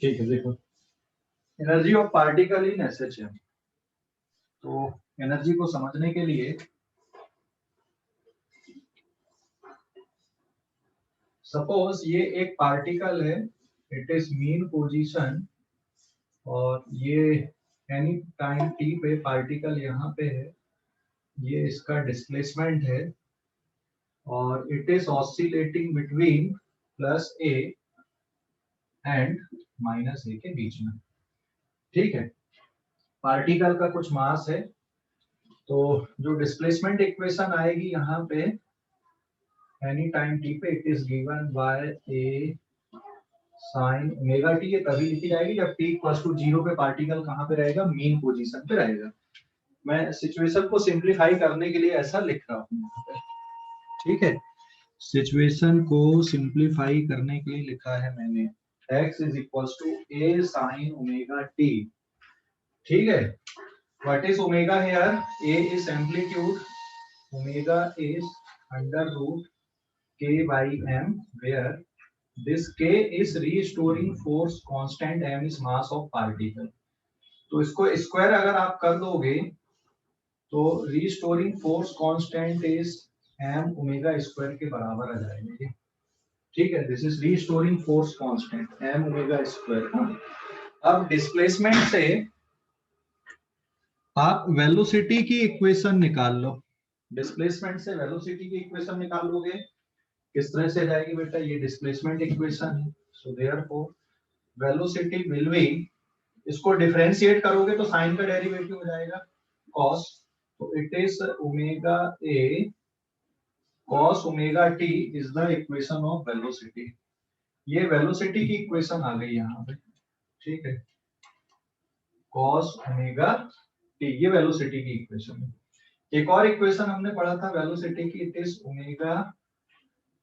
ठीक है, देखो energy of particle in SHM. तो एनर्जी को समझने के लिए सपोज ये एक पार्टिकल है, इट इज मीन पोजीशन, और ये एनी टाइम टी पे पार्टिकल यहाँ पे है, ये इसका डिस्प्लेसमेंट है, और it is oscillating between plus A and minus A के बीच में। ठीक है, पार्टिकल का कुछ मास है, तो जो डिस्प्लेसमेंट इक्वेशन आएगी यहाँ पे एनी टाइम टी पे, it is given by A sine omega T. ये तभी लिखी जाएगी जब टी इक्वल्स टू 0 पे पार्टिकल कहाँ पे रहेगा, मीन पोजीशन पे रहेगा। मैं सिचुएशन को सिंप्लीफाई करने के लिए ऐसा लिख रहा हूँ यहाँ पे। ठीक है, सिचुएशन को सिंप्लीफाई करने के लिए लिखा है मैंने x is equals to a sine omega t. ठीक है, what is omega here? a is amplitude, omega is under root k by m, where this k is restoring force constant, m is mass of particle। तो इसको square अगर आप कर दोगे तो restoring force constant is m omega square के बराबर आ जाएगा। ठीक है, this is restoring force constant m omega square. अब डिस्प्लेसमेंट से आप वेलोसिटी की इक्वेशन निकाल लो। डिस्प्लेसमेंट से वेलोसिटी की इक्वेशन निकाल लोगे, किस तरह से जाएगी बेटा? ये डिस्प्लेसमेंट इक्वेशन है, so therefore velocity will be, इसको डिफरेंशिएट करोगे तो साइन का डेरिवेटिव हो जाएगा cos, तो it is omega a cos omega t is the equation of velocity. ये वेलोसिटी की इक्वेशन आ गई यहाँ पे। ठीक है, cos ओमेगा t, ये वेलोसिटी की इक्वेशन है। एक और इक्वेशन हमने पढ़ा था वेलोसिटी की, it is omega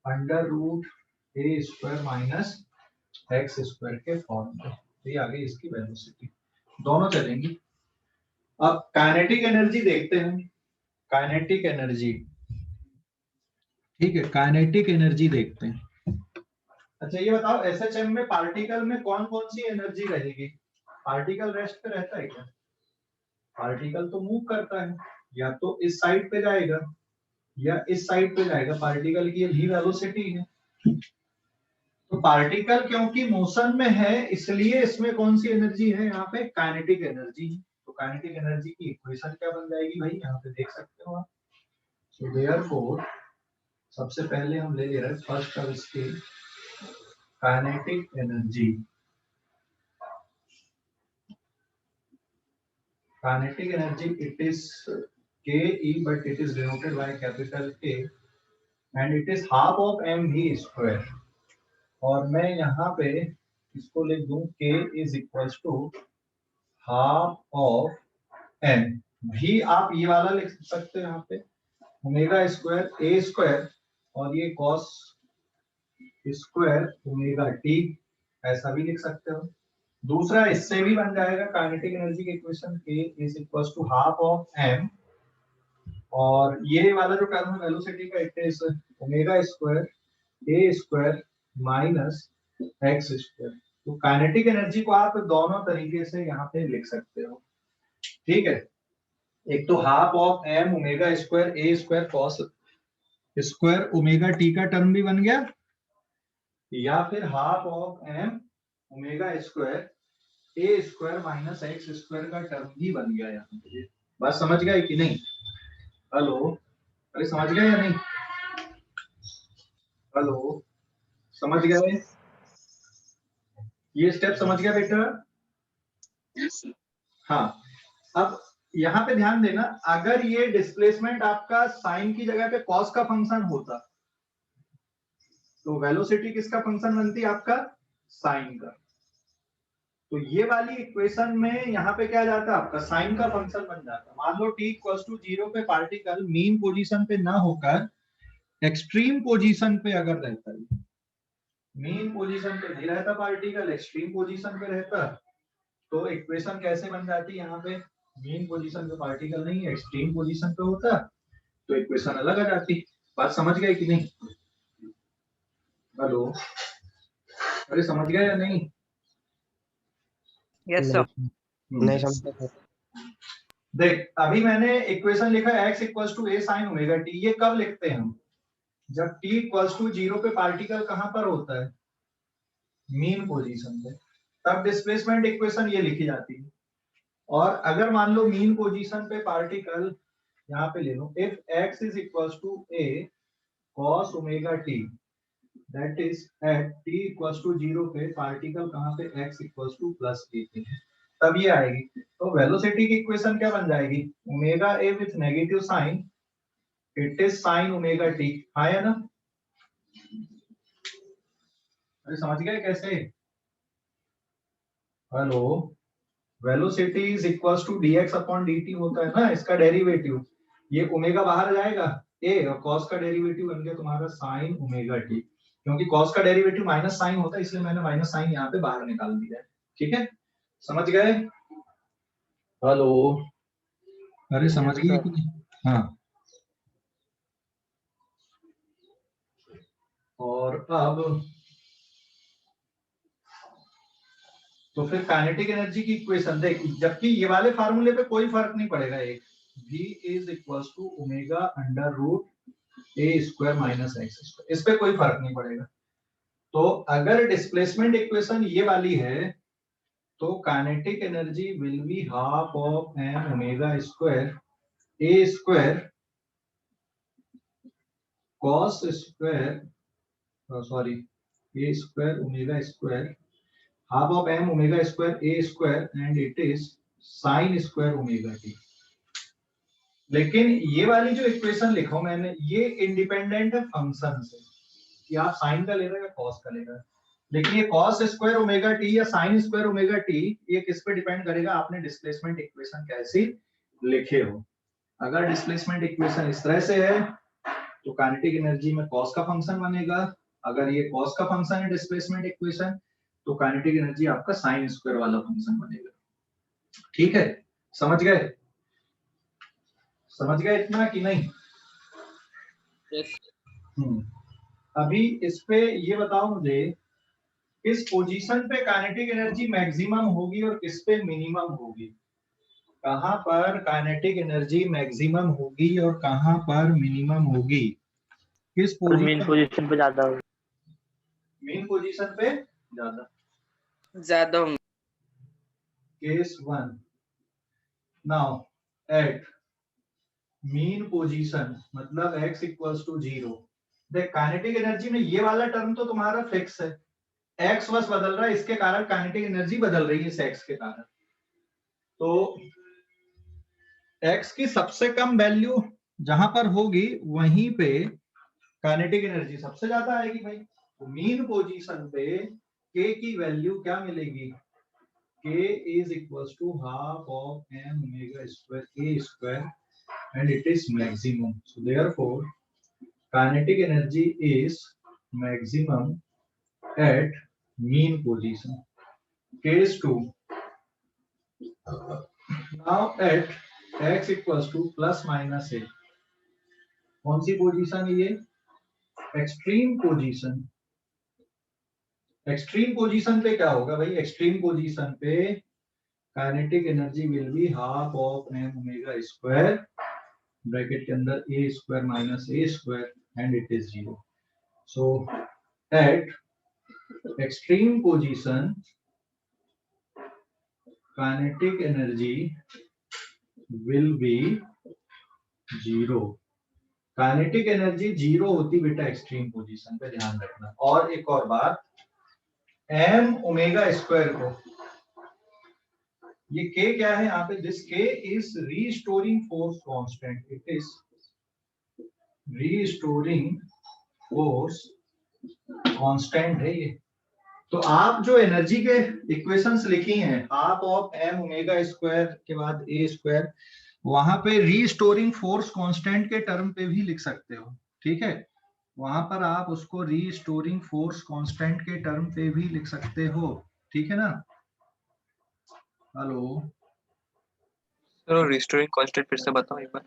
under root a square minus x square के फॉर्म में। तो ये आ गई इसकी वेलोसिटी, दोनों चलेंगी। अब काइनेटिक एनर्जी देखते हैं, काइनेटिक एनर्जी। ठीक है, काइनेटिक एनर्जी देखते हैं। अच्छा ये बताओ एसएचएम में पार्टिकल में कौन कौन सी एनर्जी रहेगी? पार्टिकल रेस्ट पे रहता है क्या? पार्टिकल तो मूव करता है, या तो इस साइड पे जाएगा या इस साइड पे जाएगा, पार्टिकल की यही वेलोसिटी है। तो पार्टिकल क्योंकि मोशन में है इसलिए इसमें कौन सी एनर्जी है यहाँ पे? Kinetic energy. तो काइनेटिक एनर्जी की इक्वेशन क्या बन जाएगी भाई? यहाँ पे देख सकते हो आप। सो देयरफॉर सबसे पहले हम ले रहे हैं फर्स्ट ऑफ इसकी kinetic energy. Kinetic energy it is K E, but it is denoted by capital K, and it is half of M V square. और मैं यहाँ पे इसको लिख दूं k is equals to half of M भी। आप ये वाला लिख सकते हो यहाँ पे ओमेगा स्क्वायर ए स्क्वायर, और ये कॉस स्क्वायर ओमेगा टी, ऐसा भी लिख सकते हो। दूसरा इससे भी बन जाएगा काइनेटिक एनर्जी की equation, k is equals to half of m, और ये वाला जो टर्म है वेलोसिटी का, it is omega square A square minus x square. तो काइनेटिक एनर्जी को आप दोनों तरीके से यहाँ पे लिख सकते हो। ठीक है, एक तो half of M omega square A square cos square omega t का टर्म भी बन गया, या फिर half of M omega square A square minus x square का टर्म भी बन गया यहाँ पे। बात समझ गए कि नहीं? हेलो, अरे समझ गए या नहीं? हेलो, समझ गए? ये स्टेप समझ गया बेटा? हाँ, अब यहाँ पे ध्यान देना, अगर ये डिस्प्लेसमेंट आपका साइन की जगह पे कॉस का फंक्शन होता तो वेलोसिटी किसका फंक्शन बनती? आपका साइन का। तो ये वाली इक्वेशन में यहाँ पे क्या जाता? आपका साइन का फंक्शन बन जाता। मान लो t इक्वल्स टू 0 पे पार्टिकल मीन पोजीशन पे ना होकर एक्सट्रीम पोजीशन पे अगर रहता है, मीन पोजीशन पे नहीं रहता पार्टिकल, एक्सट्रीम पोजीशन पे रहता, तो इक्वेशन कैसे बन जाती? यहाँ पे मीन पोजीशन पे पार्टिकल नहीं है, एक्सट्रीम पोजीशन पे होता, तो इक्वेशन अलग आ जाती। बात समझ गए कि नहीं? हेलो, अरे समझ गए या नहीं? Yes sir. नहीं समझता सर। देख अभी मैंने इक्वेशन लिखा है x equals to a sin omega t। ये कब लिखते हैं हम? जब t इक्वल्स टू 0 पे पार्टिकल कहां पर होता है? मीन पोजीशन पे। तब डिस्प्लेसमेंट इक्वेशन ये लिखी जाती है। और अगर मान लो मीन पोजीशन पे पार्टिकल यहाँ पे ले लो, if x is equals to a cos omega t, that is at t equals to 0 पे पार्टिकल कहां पे x equals to plus a पे है, तब ये आएगी। तो वेलोसिटी की इक्वेशन क्या बन जाएगी? Omega a with negative sine, it is sine omega t। आया ना? अरे समझ गए कैसे? Hello, velocity is equals to dx upon dt होता है ना, इसका डेरिवेटिव। ये ओमेगा बाहर जाएगा a, और cos का डेरिवेटिव बन गया तुम्हारा sin ओमेगा t। क्योंकि cos का डेरिवेटिव माइनस साइन होता है, इसलिए मैंने माइनस साइन यहाँ पे बाहर निकाल दिया है। ठीक है, समझ गए? हेलो, अरे समझ गए कि नहीं? हाँ, और अब तो फिर काइनेटिक एनर्जी की इक्वेशन देख, जबकि ये वाले फार्मूले पे कोई फर्क नहीं पड़ेगा। एक v is equals to omega under root a square minus x square, इस पे कोई फर्क नहीं पड़ेगा। तो अगर डिस्प्लेसमेंट इक्वेशन ये वाली है तो kinetic energy will be half of M omega square A square cos square, sorry, a square omega square half of m omega square a square and it is sin square omega t। लेकिन ये वाली जो equation लिखा हूं मैंने, ये independent है function से कि आप साइन का ले रहे हो या कॉस का ले रहे हो। लेकिन ये कॉस स्क्वायर ओमेगा टी या साइन स्क्वायर ओमेगा टी, ये किस पे डिपेंड करेगा? आपने डिस्प्लेसमेंट इक्वेशन कैसी लिखे हो। अगर डिस्प्लेसमेंट इक्वेशन इस तरह से है तो काइनेटिक एनर्जी में कॉस का फंक्शन बनेगा। अगर ये कॉस का फंक्शन है डिस्प्लेसमेंट इक्वेशन, तो काइनेटिक एनर्जी आपका साइन स्क्वायर वाला फंक्शन बनेगा। ठीक है, समझ गए? समझ गए इतना कि नहीं? यस। अभी इस पे ये बताओ मुझे, किस पोजीशन पे काइनेटिक एनर्जी मैक्सिमम होगी और किस पे मिनिमम होगी? कहां पर काइनेटिक एनर्जी मैक्सिमम होगी और कहां पर मिनिमम होगी? किस मेन पोजीशन पे ज्यादा होगी। मेन पोजीशन पे ज्यादा होंगे। Case 1, now at mean position मतलब x इक्वल्स टू 0। देख काइनेटिक एनर्जी में ये वाला टर्म तो तुम्हारा फिक्स है, x बस बदल रहा है, इसके कारण काइनेटिक एनर्जी बदल रही है इस x के कारण। तो x की सबसे कम वैल्यू जहां पर होगी वहीं पे काइनेटिक एनर्जी सबसे ज्यादा आएगी भाई। तो मीन पोजीशन पे k की वैल्यू क्या मिलेगी? k is equals to half of m omega square a square and it is maximum. So therefore kinetic energy is maximum at mean position. Case 2, now at x equals to plus minus a, कौन सी position है ये? Extreme position. Extreme position पे क्या होगा भाई? Extreme position पे kinetic energy will be half of m omega square bracket के अंदर a square minus a square and it is 0। So eight extreme position kinetic energy will B 0। Kinetic energy 0 होती बेटा extreme position पे, ध्यान रखना। और एक और बात, m ओमेगा स्क्वायर को, ये k क्या है यहाँ पे? This k is restoring force constant, it is restoring force constant है ये। तो आप जो एनर्जी के इक्वेशंस लिखी हैं, half of m omega square के बाद a स्क्वायर, वहां पे रीस्टोरिंग फोर्स कांस्टेंट के टर्म पे भी लिख सकते हो। ठीक है, वहां पर आप उसको रीस्टोरिंग फोर्स कांस्टेंट के टर्म पे भी लिख सकते हो। ठीक है ना? हेलो चलो रिस्टोरिंग कांस्टेंट फिर से बताओ एक बार।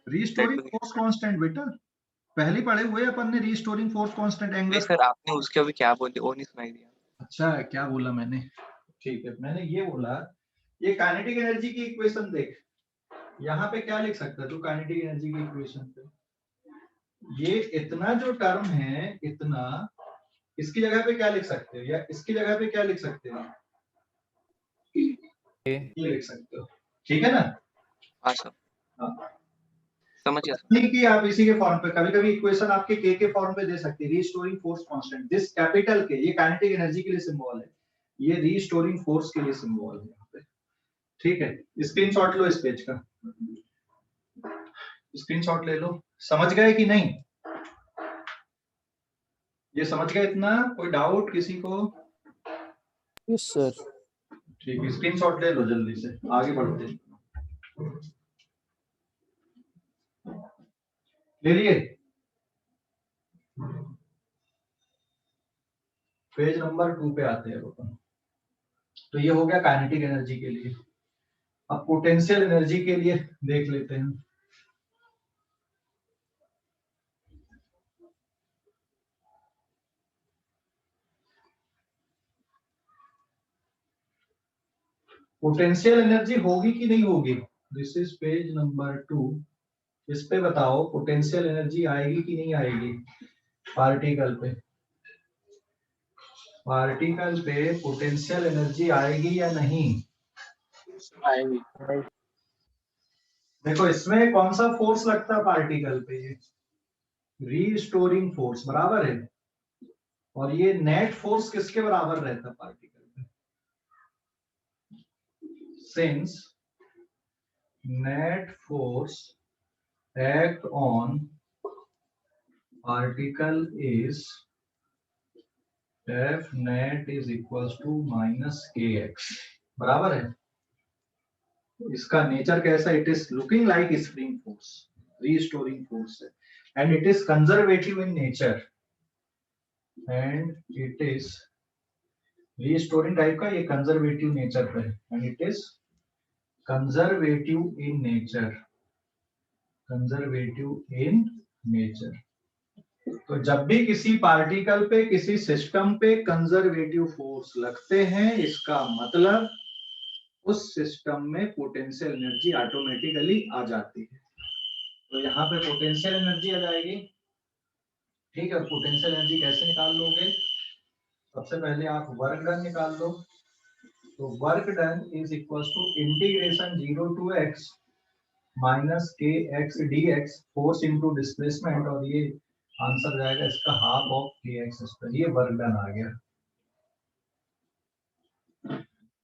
रीस्टोरिंग फोर्स कांस्टेंट बेटा पहले पढ़े हुए अपन ने, restoring force constant angle. Sir आपने उसके अभी क्या बोले वो नहीं सुनाई दिया। अच्छा क्या बोला मैंने? ठीक है, मैंने ये बोला ये काइनेटिक एनर्जी की इक्वेशन देख, यहाँ पे क्या लिख सकता है तू काइनेटिक एनर्जी की इक्वेशन पे? ये इतना जो टर्म है इतना, इसकी जगह पे क्या लिख सकते हो, या इसकी जगह पे क्या लिख सकते हो? ये लिख सकते हो, ठीक है ना? हाँ सर, हाँ, समझ गया सर। नहीं कि आप इसी के फॉर्म पे, कभी कभी इक्वेशन आपके के फॉर्म पे दे सकते हैं, restoring force constant, this capital के, ये काइनेटिक एनर्जी के लिए सिंबल है, ये रीस्टोरिंग फोर्स के लिए सिंबल है यहाँ पे, ठीक है? स्क्रीनशॉट लो इस पेज का, स्क्रीनशॉट ले लो। समझ गए कि नहीं? ये समझ गए इतना? कोई डाउट किसी को? Yes sir. ठीक है, स्क्रीनशॉट ले लो जल्दी से, आगे बढ़ते हैं। ले लिए? पेज नंबर 2 पे आते हैं अपन। तो ये हो गया काइनेटिक एनर्जी के लिए। अब पोटेंशियल एनर्जी के लिए देख लेते हैं। पोटेंशियल एनर्जी होगी कि नहीं होगी? This is page number 2। इस पे बताओ पोटेंशियल एनर्जी आएगी कि नहीं आएगी पार्टिकल पे? पार्टिकल पे पोटेंशियल एनर्जी आएगी या नहीं? आएगी। देखो इसमें कौन सा फोर्स लगता है पार्टिकल पे? रीस्टोरिंग फोर्स, बराबर है। और ये नेट फोर्स किसके बराबर रहता है पार्टिकल पे? Since net force act on particle is F net is equals to minus kx, बराबर है। इसका नेचर कैसा? It is looking like spring force, restoring force है, and it is conservative in nature, and it is restoring type का, ये conservative nature पे है, and it is conservative in nature, conservative in nature. तो जब भी किसी पार्टिकल पे, किसी सिस्टम पे कंजर्वेटिव फोर्स लगते हैं, इसका मतलब उस सिस्टम में पोटेंशियल एनर्जी ऑटोमेटिकली आ जाती है। तो यहाँ पे पोटेंशियल एनर्जी आ जाएगी, ठीक है? पोटेंशियल एनर्जी कैसे निकाल लोगे? सबसे पहले आप वर्क डन निकाल लो। तो work done is equal to integration 0 to x minus K X D X, force into displacement, और ये आंसर जाएगा इसका हाफ ऑफ के एक्स स्क्वायर। ये वर्क डन आ गया।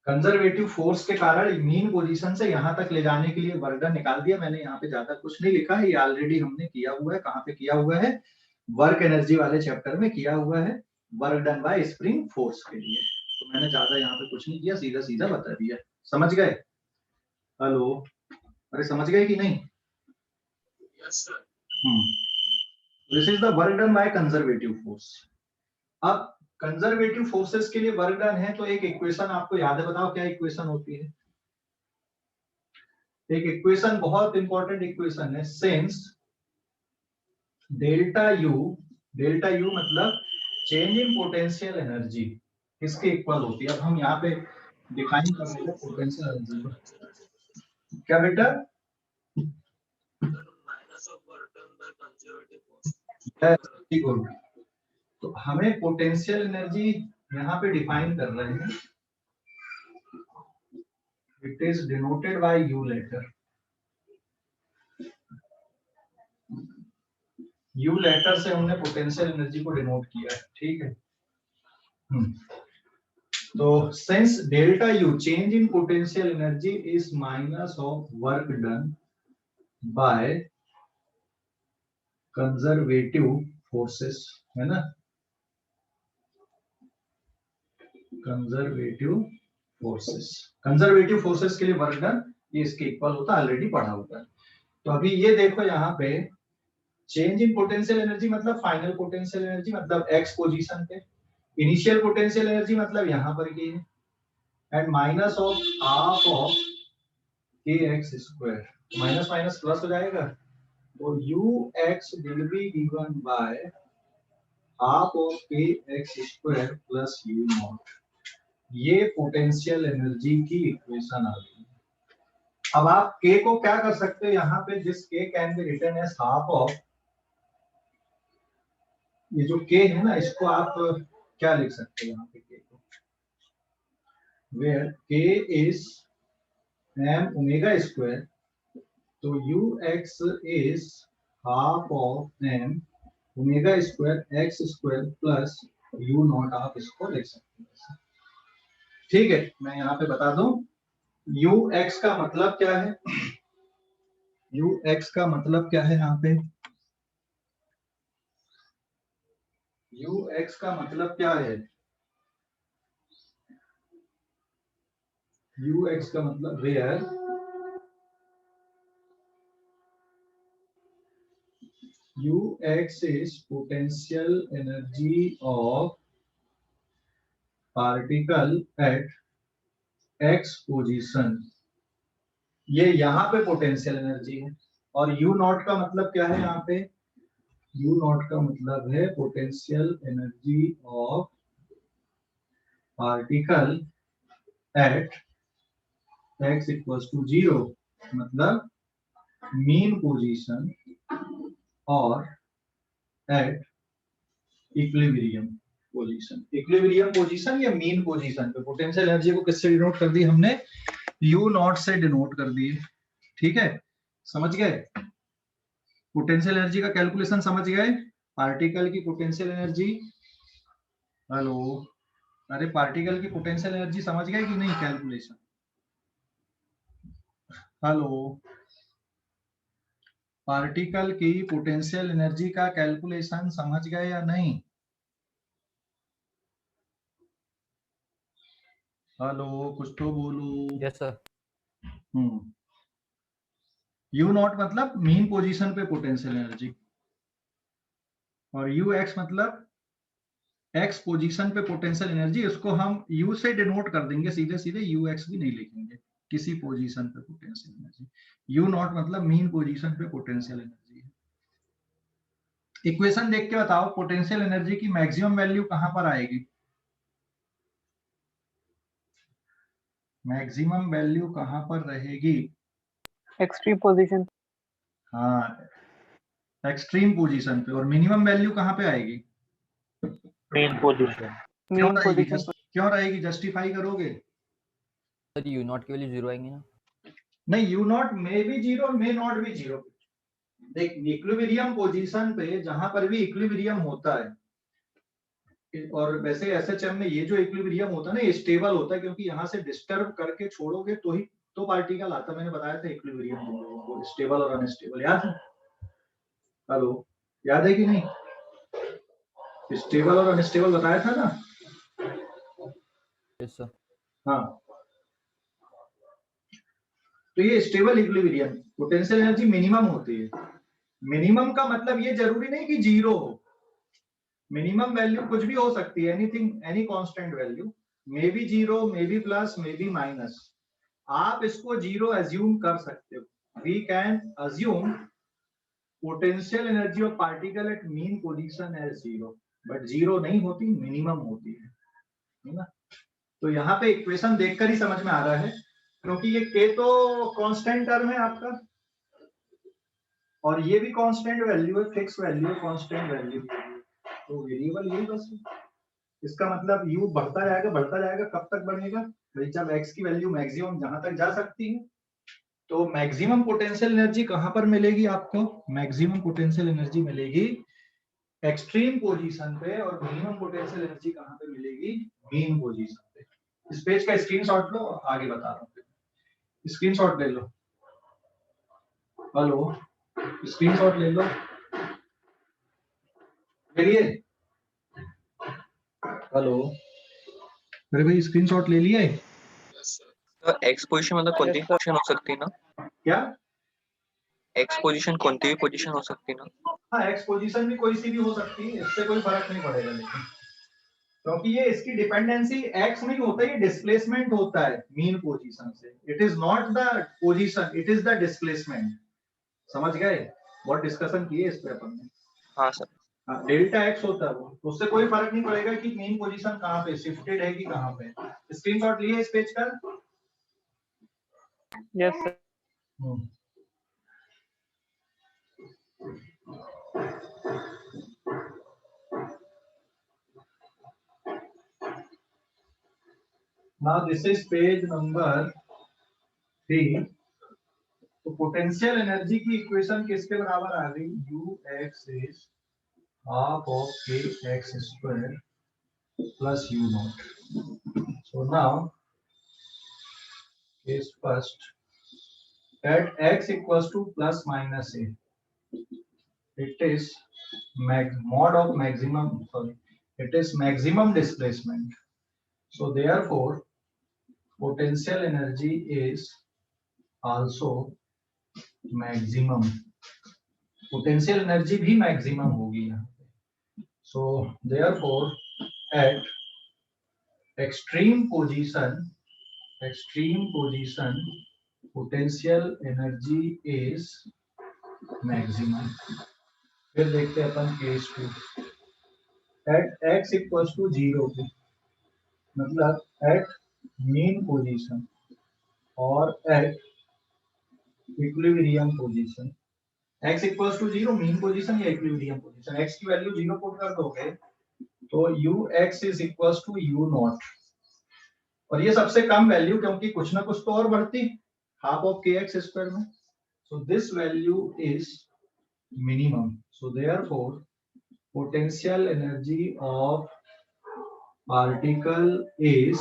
कंजर्वेटिव फोर्स के कारण मीन पोजीशन से यहां तक ले जाने के लिए वर्क डन निकाल दिया मैंने। यहाँ पे ज्यादा कुछ नहीं लिखा है, ये ऑलरेडी हमने किया हुआ है। कहाँ पे किया हुआ है? वर्क एनर्जी वाले चैप्टर में किया हुआ है, work done by spring force के लिए। तो मैंने ज्यादा यहाँ पे कुछ नहीं किया, सीधा सीधा बता दिया। समझ गए? हेलो, अरे समझ गए कि नहीं? Yes sir. This is the work done by conservative force. अब कंजर्वेटिव फोर्सेस के लिए वर्क डन है, तो एक इक्वेशन आपको याद है, बताओ क्या इक्वेशन होती है? एक इक्वेशन बहुत इंपॉर्टेंट इक्वेशन है, सिंस डेल्टा यू मतलब चेंज इन पोटेंशियल एनर्जी किसके इक्वल होती है? अब हम यहाँ पे डिफाइन कर रहे हैं पोटेंशियल एनर्जी को। क्या बेटा? ठीक हो। तो हमें पोटेंशियल एनर्जी यहाँ पे डिफाइन कर रहे हैं, it is denoted bye you later. You later से हमने पोटेंशियल एनर्जी को डिनोट किया है, ठीक है? तो since delta U change in potential energy is minus of work done by conservative forces, है ना? कंजर्वेटिव फोर्सेस के लिए वर्क डन ये इसके इक्वल होता है, ऑलरेडी पढ़ा होता है। तो अभी ये देखो यहाँ पे चेंज इन पोटेंशियल एनर्जी मतलब फाइनल पोटेंशियल एनर्जी मतलब एक्स पोजीशन पे, इनिशियल पोटेंशियल एनर्जी मतलब यहाँ पर की है, and minus of half of के x square, minus minus plus हो जाएगा, तो U X will be given by half of के x square plus you naught. ये पोटेंशियल एनर्जी की इक्वेशन आ गई। अब आप k को क्या कर सकते हो, यहाँ पे this k can be written as half of, ये जो k है ना इसको आप क्या लिख सकते हो यहाँ पे k को, where k is m omega square, तो ux is half of m omega square x square plus u nought, आप इसको लिख सकते हैं। ठीक है, मैं यहाँ पे बता दूं ux का मतलब क्या है, ux का मतलब क्या है यहाँ पे, ux का मतलब क्या है, ux का मतलब where ux is potential energy of particle at x position, ये यहाँ पे पोटेंशियल एनर्जी है। और u नॉट का मतलब क्या है, यहाँ पे u नॉट का मतलब है potential energy of particle at x equals to 0, मतलब मीन पोजीशन और at equilibrium position. Equilibrium position या मीन पोजीशन पे पोटेंशियल एनर्जी को किससे डिनोट कर दी हमने, u नॉट से डिनोट कर दी। ठीक है, समझ गए, पोटेंशियल एनर्जी का कैलकुलेशन समझ गए, पार्टिकल की पोटेंशियल एनर्जी, हेलो, अरे पार्टिकल की पोटेंशियल एनर्जी समझ गए कि नहीं कैलकुलेशन, हेलो, पार्टिकल की पोटेंशियल एनर्जी का कैलकुलेशन समझ गए या नहीं, हेलो, कुछ तो बोलो। Yes, sir. यू नॉट मतलब मीन पोजीशन पे पोटेंशियल एनर्जी, और यू एक्स मतलब एक्स पोजीशन पे पोटेंशियल एनर्जी, इसको हम यू से डिनोट कर देंगे, सीधे सीधे यू एक्स भी नहीं लिखेंगे, किसी पोजीशन पे पोटेंशियल एनर्जी। यू नॉट मतलब मीन पोजीशन पे पोटेंशियल एनर्जी है। इक्वेशन देख के बताओ पोटेंशियल एनर्जी की मैक्सिमम वैल्यू कहां पर आएगी, मैक्सिमम वैल्यू कहां पर रहेगी, एक्सट्रीम पोजीशन, हाँ एक्सट्रीम पोजीशन पे, और मिनिमम वैल्यू कहां पे आएगी, मेन पोजीशन। क्यों मेन रहेगी, पोजीशन। क्यों रहेगी, जस्टिफाई करोगे। सर यू नॉट की वैल्यू 0 आएंगे ना। नहीं, you not may be zero, may not be zero. देख इक्विलिब्रियम पोजीशन पे जहां पर भी इक्विलिब्रियम होता है, और वैसे एसएचएम में ये जो इक्विलिब्रियम होता है ना ये स्टेबल होता है, क्योंकि यहाँ से डिस्टर्ब करके छोड़ोगे तो ही तो पार्टिकल आता, मैंने बताया था इक्विलिब्रियम को, स्टेबल और अनस्टेबल, याद है, हेलो, याद है कि नहीं, स्टेबल और अनस्टेबल बताया था ना। Yes, sir. हाँ, तो ये stable equilibrium potential energy minimum होती है। मिनिमम का मतलब ये जरूरी नहीं कि जीरो हो, मिनिमम वैल्यू कुछ भी हो सकती है, anything, any constant value, may be zero, may be plus, may be minus, आप इसको जीरो एज्यूम कर सकते हो। We can assume potential energy of particle at mean position as zero, but zero नहीं होती, मिनिमम होती है ना। तो यहाँ पे इक्वेशन देखकर ही समझ में आ रहा है, क्योंकि ये k तो कांस्टेंट टर्म है आपका, और ये भी कांस्टेंट वैल्यू है, फिक्स वैल्यू है, कांस्टेंट वैल्यू, तो वेरिएबल यही बस है। इसका मतलब u बढ़ता जाएगा, कब तक बढ़ेगा भाई, जब x की वैल्यू मैक्सिमम जहां तक जा सकती है। तो मैक्सिमम पोटेंशियल एनर्जी कहां पर मिलेगी आपको, मैक्सिमम पोटेंशियल एनर्जी मिलेगी एक्सट्रीम पोजीशन पे, और मिनिमम पोटेंशियल एनर्जी कहां पे मिलेगी, मीन पोजीशन पे। इस पेज का स्क्रीनशॉट लो, आगे बता रहा हूं, स्क्रीनशॉट ले लो, हेलो, स्क्रीनशॉट ले लो, लिए, हेलो, अरे भाई स्क्रीनशॉट ले लिए, तो एक्स पोजीशन मतलब कोणती पोजीशन हो सकती है ना, क्या, एक्स पोजीशन कोणती भी पोजीशन हो सकती है ना। हाँ एक्स पोजीशन भी कोई सी भी हो सकती है, इससे कोई फर्क नहीं पड़ेगा, लेकिन क्योंकि ये इसकी डिपेंडेंसी एक्स नहीं होता, ये डिस्प्लेसमेंट होता है मीन पोजीशन से, it is not the position, it is the displacement. समझ गए, बहुत डिस्कशन किए इस पे अपन ने। हाँ सर। डेल्टा एक्स होता है वो, तो उससे कोई फर्क नहीं पड़ेगा कि मेन पोजीशन कहाँ पे शिफ्टेड है कि कहाँ पे। स्क्रीनशॉट लिए इस पेज का? Yes, sir. Now this is page number 3. तो पोटेंशियल एनर्जी की इक्वेशन किसके बराबर आ गई? U X is half of के x square plus you naught. So now case first, at x equals to plus minus a, it is it is maximum displacement. So therefore potential energy is also maximum. Potential energy भी maximum होगी यहाँ पे. So therefore at extreme position potential energy is maximum. फिर देखते हैं अपन case 2. at x equals to 0 पे, मतलब at mean position और at equilibrium position. x equals to 0 mean position या equilibrium position, x की वैल्यू 0 पुट कर दोगे तो ux is equals to u naught, और ये सबसे कम वैल्यू क्योंकि कुछ ना कुछ तो और बढ़ती हाफ ऑफ kx स्क्वायर में. So this value is minimum. So therefore potential energy of particle is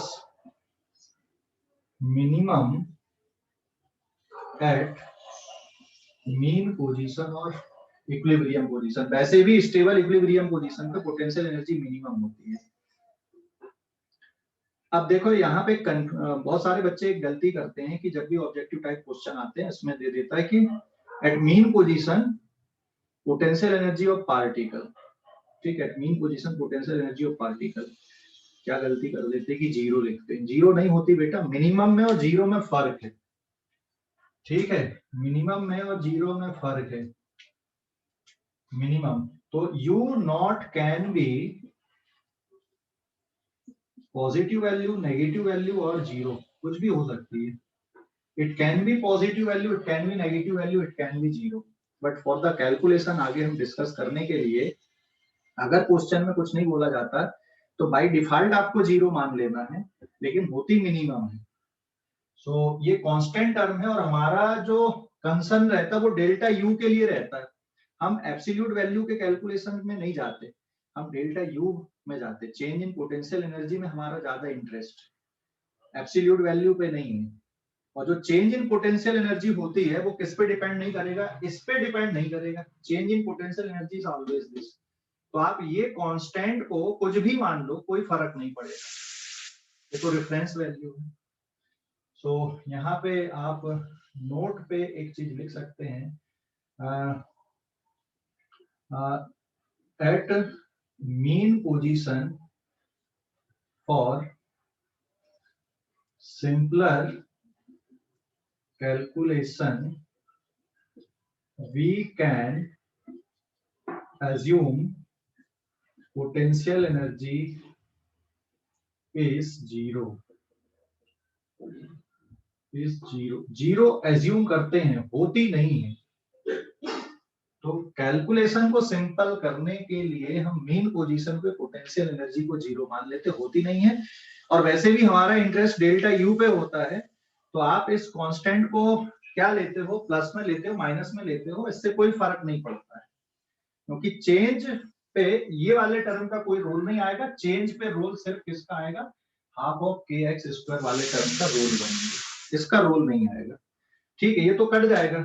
minimum at mean position और इक्विलिब्रियम पोजीशन. वैसे भी स्टेबल इक्विलिब्रियम पोजीशन पे पोटेंशियल एनर्जी मिनिमम होती है. अब देखो यहाँ पे बहुत सारे बच्चे एक गलती करते हैं कि जब भी ऑब्जेक्टिव टाइप क्वेश्चन आते हैं इसमें दे देता है कि at mean position potential energy of particle. ठीक है, at mean position potential energy of particle. क्या गलती कर देते हैं कि जीरो लिखते हैं. जीरो नहीं होती बेटा, मिनिमम में और जीरो में फर्क है. ठीक है, मिनिमम में और जीरो में फर्क है. मिनिमम तो you not can be positive value, negative value और जीरो, कुछ भी हो सकती है. It can be positive value, it can be negative value, it can be zero. But for the calculation आगे हम डिस्कस करने के लिए अगर क्वेश्चन में कुछ नहीं बोला जाता तो बाय डिफॉल्ट आपको जीरो मान लेना है, लेकिन होती मिनिमम है. सो ये कांस्टेंट टर्म है और हमारा जो कंसर्न रहता है वो डेल्टा यू के लिए रहता है. हम एब्सोल्यूट वैल्यू के कैलकुलेशन में नहीं जाते, हम डेल्टा यू में जाते. चेंज इन पोटेंशियल एनर्जी में हमारा ज्यादा इंटरेस्ट एब्सोल्यूट वैल्यू पे नहीं है. और जो चेंज इन पोटेंशियल एनर्जी होती है वो किस पे डिपेंड नहीं करेगा, इस पे डिपेंड नहीं करेगा. Change in potential energy is always this. तो आप ये कांस्टेंट को कुछ भी मान लो, कोई फर्क नहीं पड़ेगा, ये तो रेफरेंस वैल्यू है. सो यहाँ पे आप नोट पे एक चीज लिख सकते हैं, at mean position for simpler calculation we can assume potential energy is zero. Zero assume करते हैं, होती नहीं है. तो कैलकुलेशन को सिंपल करने के लिए हम मेन पोजीशन पे पोटेंशियल एनर्जी को जीरो मान लेते, होती नहीं है. और वैसे भी हमारा इंटरेस्ट डेल्टा यू पे होता है, तो आप इस कांस्टेंट को क्या लेते हो, प्लस में लेते हो, माइनस में लेते हो, इससे कोई फर्क नहीं पड़ता है. क्योंकि चेंज पे ये वाले टर्म का कोई रोल नहीं आएगा. चेंज पे रोल सिर्फ किसका आएगा, हाफ ऑफ के एक्स स्क्वायर वाले टर्म का रोल बनेगा, इसका रोल नहीं आएगा. ठीक है, ये तो कट जाएगा.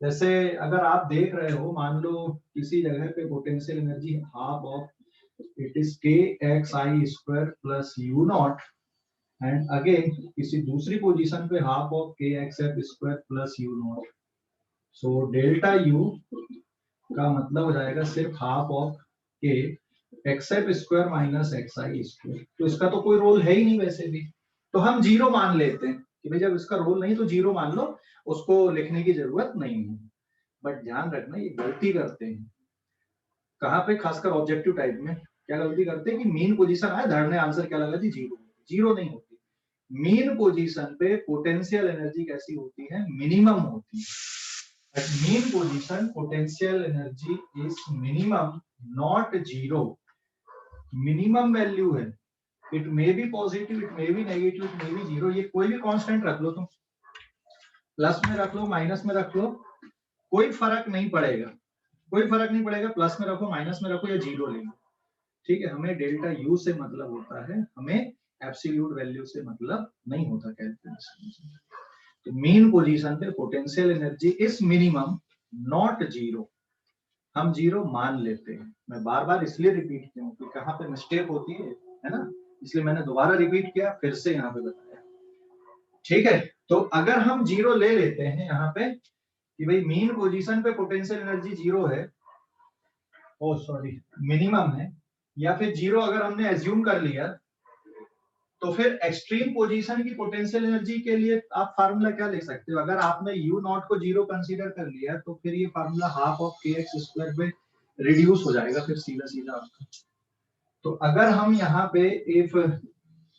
जैसे अगर आप देख रहे हो, मान लो किसी जगह पे potential energy half of it is K X I square plus you naught, and again किसी दूसरी पोजीशन पे हाफ ऑफ के X F square plus you naught. So delta U का मतलब हो जाएगा सिर्फ हाफ ऑफ के X F square minus X I square. तो इसका तो कोई रोल है ही नहीं वैसे भी, तो हम जीरो मान लेते हैं कि भाई जब इसका रोल नहीं तो जीरो मान लो, उसको लिखने की जरूरत नहीं है. बट ध्यान रखना ये गलती करते हैं. कहाँ पे, खासकर ऑब्जेक्टिव टाइप में क्या गलती करते हैं कि मीन पोजीशन आए, धरने आंसर क्या लगा थी, जीरो। जीरो नहीं होती। मीन पोजीशन पे पोटेंशियल एनर्जी कैसी होती है, मिनिमम होती है। At mean position potential energy is minimum, not zero. Minimum value है, it may be positive, it may be negative, it may be zero, ये कोई भी कांस्टेंट रख लो तुम, प्लस में रख लो, माइनस में रख लो, कोई फर्क नहीं पड़ेगा, कोई फर्क नहीं पड़ेगा, प्लस में रखो, माइनस में रखो या जीरो ले लो, ठीक है। हमें डेल्टा यू से मतलब होता है, हमें एब्सोल्यूट वैल्यू से मतलब नहीं होता कैलकुलेशन। तो मीन पोजीशन पे potential energy is minimum, not zero. हम जीरो मान लेते हैं। मैं बार बार इसलिए रिपीट किया हूँ कि कहाँ पे मिस्टेक होती है ना, इसलिए मैंने दोबारा रिपीट किया, फिर से यहाँ पे बताया, ठीक है। तो अगर हम जीरो ले लेते हैं यहाँ पे कि भाई मीन पोजीशन पे पोटेंशियल एनर्जी जीरो है, ओ सॉरी मिनिमम है, या फिर जीरो अगर हमने एज्यूम कर लिया, तो फिर एक्सट्रीम पोजीशन की पोटेंशियल एनर्जी के लिए आप फार्मूला क्या लिख सकते हो। अगर आपने यू नॉट को जीरो कंसीडर कर लिया तो फिर ये फार्मूला हाफ ऑफ के एक्स स्क्वायर में रिड्यूस हो जाएगा, फिर सीधा सीधा आपका। तो अगर हम यहाँ पे if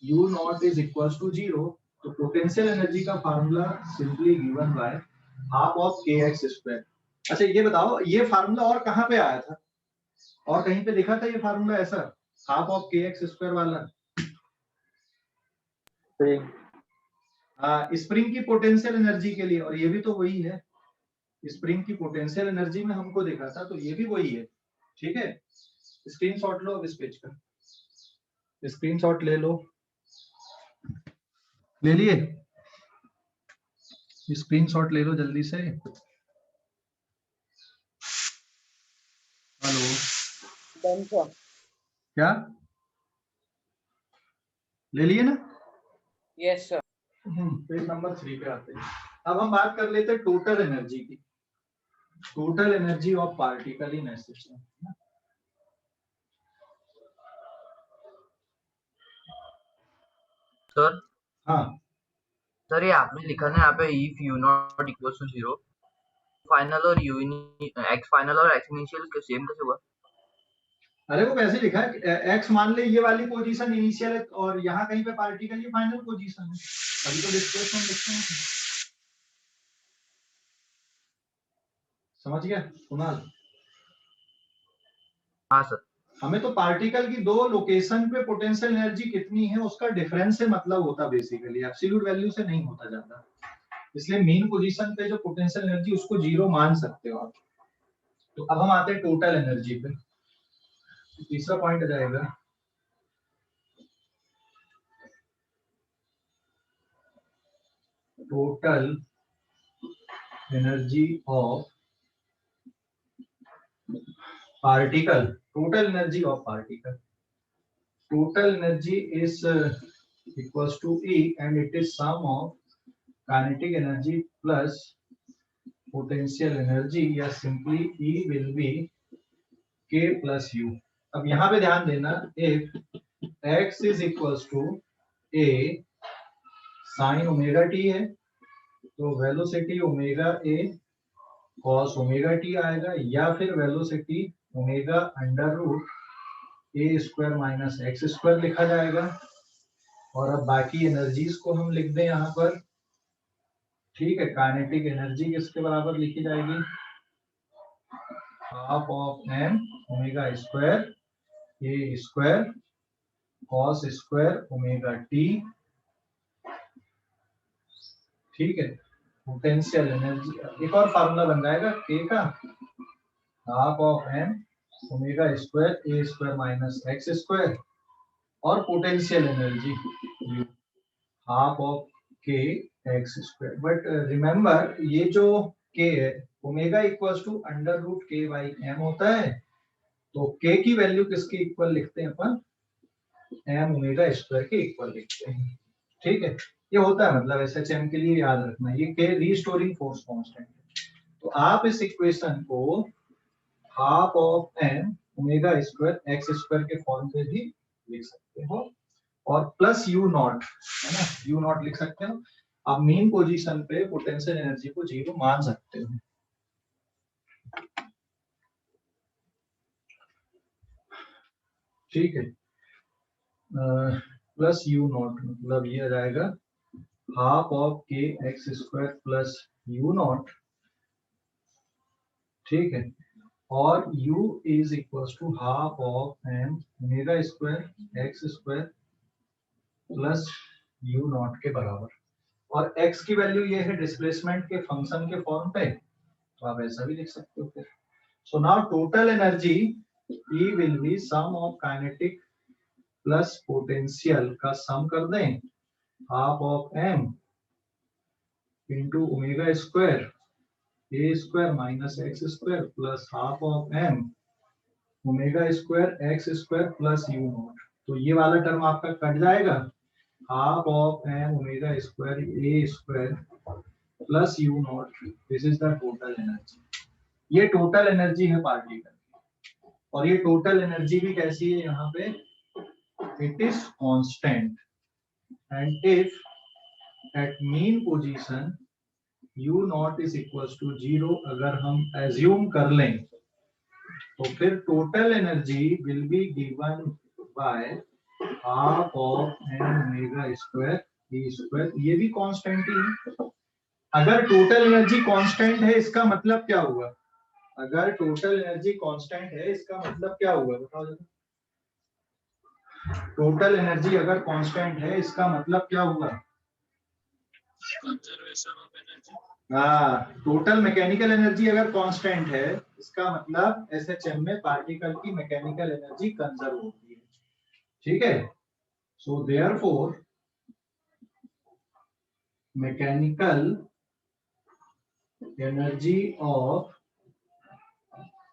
u nought is equal to zero, तो पोटेंशियल एनर्जी का formula simply given by half of के एक्स स्क्वायर। अच्छा ये बताओ, ये फार्मूला और कहाँ पे आया था, और कहीं पे लिखा था ये फार्मूला ऐसा, हाफ ऑफ के एक्स स्क्वायर वाला? स्प्रिंग की पोटेंशियल एनर्जी के लिए, और ये भी तो वही है, स्प्रिंग की पोटेंशियल एनर्जी में हमको देखा था, तो ये भी वही है, ठीक है। स्क्रीनशॉट लो अब इस पेज का, स्क्रीनशॉट ले लो, ले लिए, स्क्रीनशॉट ले लो जल्दी से। हेलो, क्या ले लिए ना? Yes sir. पेज नंबर 3 पे आते हैं। अब हम बात कर लेते हैं टोटल एनर्जी की, total energy of particle in a system. Sir हाँ सर, ये आपने लिखा ना यहाँ पे if u nought equal to zero, final और यू एक्स फाइनल और एक्स इनिशियल के सेम कैसे हुआ? अरे वो वैसे लिखा है, एक्स मान ले ये वाली पोजीशन इनिशियल है, और यहाँ कहीं पे पार्टिकल की फाइनल पोजीशन है, अभी तो डिस्प्लेसमेंट लिखते हैं। समझ गया कुणाल? हाँ सर। हमें तो पार्टिकल की दो लोकेशन पे पोटेंशियल एनर्जी कितनी है उसका डिफरेंस से मतलब होता, बेसिकली एब्सोल्यूट वैल्यू से नहीं होता ज्यादा, इसलिए मेन पोजीशन पे जो पोटेंशियल एनर्जी उसको जीरो मान सकते हो आप। तो अब हम आते हैं टोटल एनर्जी पे, तीसरा पॉइंट आ जाएगा total energy of particle, total energy of particle, total energy is equals to E and it is sum of kinetic energy plus potential energy, या simply E will be K plus U। अब यहाँ पे ध्यान देना, if x is equals to a sin omega t है, तो velocity omega a cos omega t आएगा, या फिर velocity omega under root a square minus x square लिखा जाएगा। और अब बाकी एनर्जीज को हम लिख दें यहाँ पर, ठीक है। काइनेटिक एनर्जी किसके बराबर लिखी जाएगी, half of M omega square A square cos square omega t, ठीक है। पोटेंशियल एनर्जी, एक और फार्मूला बन जाएगा के का, half of M omega square A square minus x square, और potential energy U half of के एक्स स्क्वायर। बट रिमेंबर ये जो के है omega equals to under root K by M होता है, तो के की वैल्यू किसके इक्वल लिखते हैं अपन, एम ओमेगा स्क्वायर के इक्वल लिखते हैं, ठीक है। ये होता है मतलब एसएचएम के लिए याद रखना, ये के रीस्टोरिंग फोर्स कांस्टेंट है। तो आप इस इक्वेशन को half of M omega square x square के फॉर्म पे भी लिख सकते हो, और प्लस यू नॉट, है ना, यू नॉट लिख सकते हो। आप मेन पोजीशन पे पोटेंशियल एनर्जी को जीरो मान सकते हो। ठीक है, प्लस यू नॉट, मतलब ये आ जाएगा हाफ ऑफ के x square plus you nought, ठीक है, और u is equal to half of M omega square x square plus you nought के बराबर, और x की वैल्यू ये है डिस्प्लेसमेंट के फंक्शन के फॉर्म पे, तो आप ऐसा भी लिख सकते हो फिर। So now total energy E will be sum of kinetic plus potential का सम कर दें, half of m into omega square A square minus x square plus half of m omega square x square plus you nought. तो ये वाला term आपका cut जाएगा, half of m omega square A square plus you nought, this is the total energy. ये total energy है particle, और ये total energy भी कैसी है यहाँ पे, it is constant, and if at mean position u nought is equal to 0 अगर हम एज्यूम कर लें, तो फिर total energy will be given by half of m omega square e square, ये भी कांस्टेंट ही है। अगर टोटल एनर्जी कांस्टेंट है इसका मतलब क्या हुआ, अगर टोटल एनर्जी कांस्टेंट है इसका मतलब क्या हुआ, बताओ जरा। टोटल एनर्जी अगर कांस्टेंट है इसका मतलब क्या हुआ, हाँ, टोटल मैकेनिकल एनर्जी अगर कांस्टेंट है इसका मतलब एसएचएम में पार्टिकल की मैकेनिकल एनर्जी कंजर्व होती है, ठीक है। So therefore mechanical energy of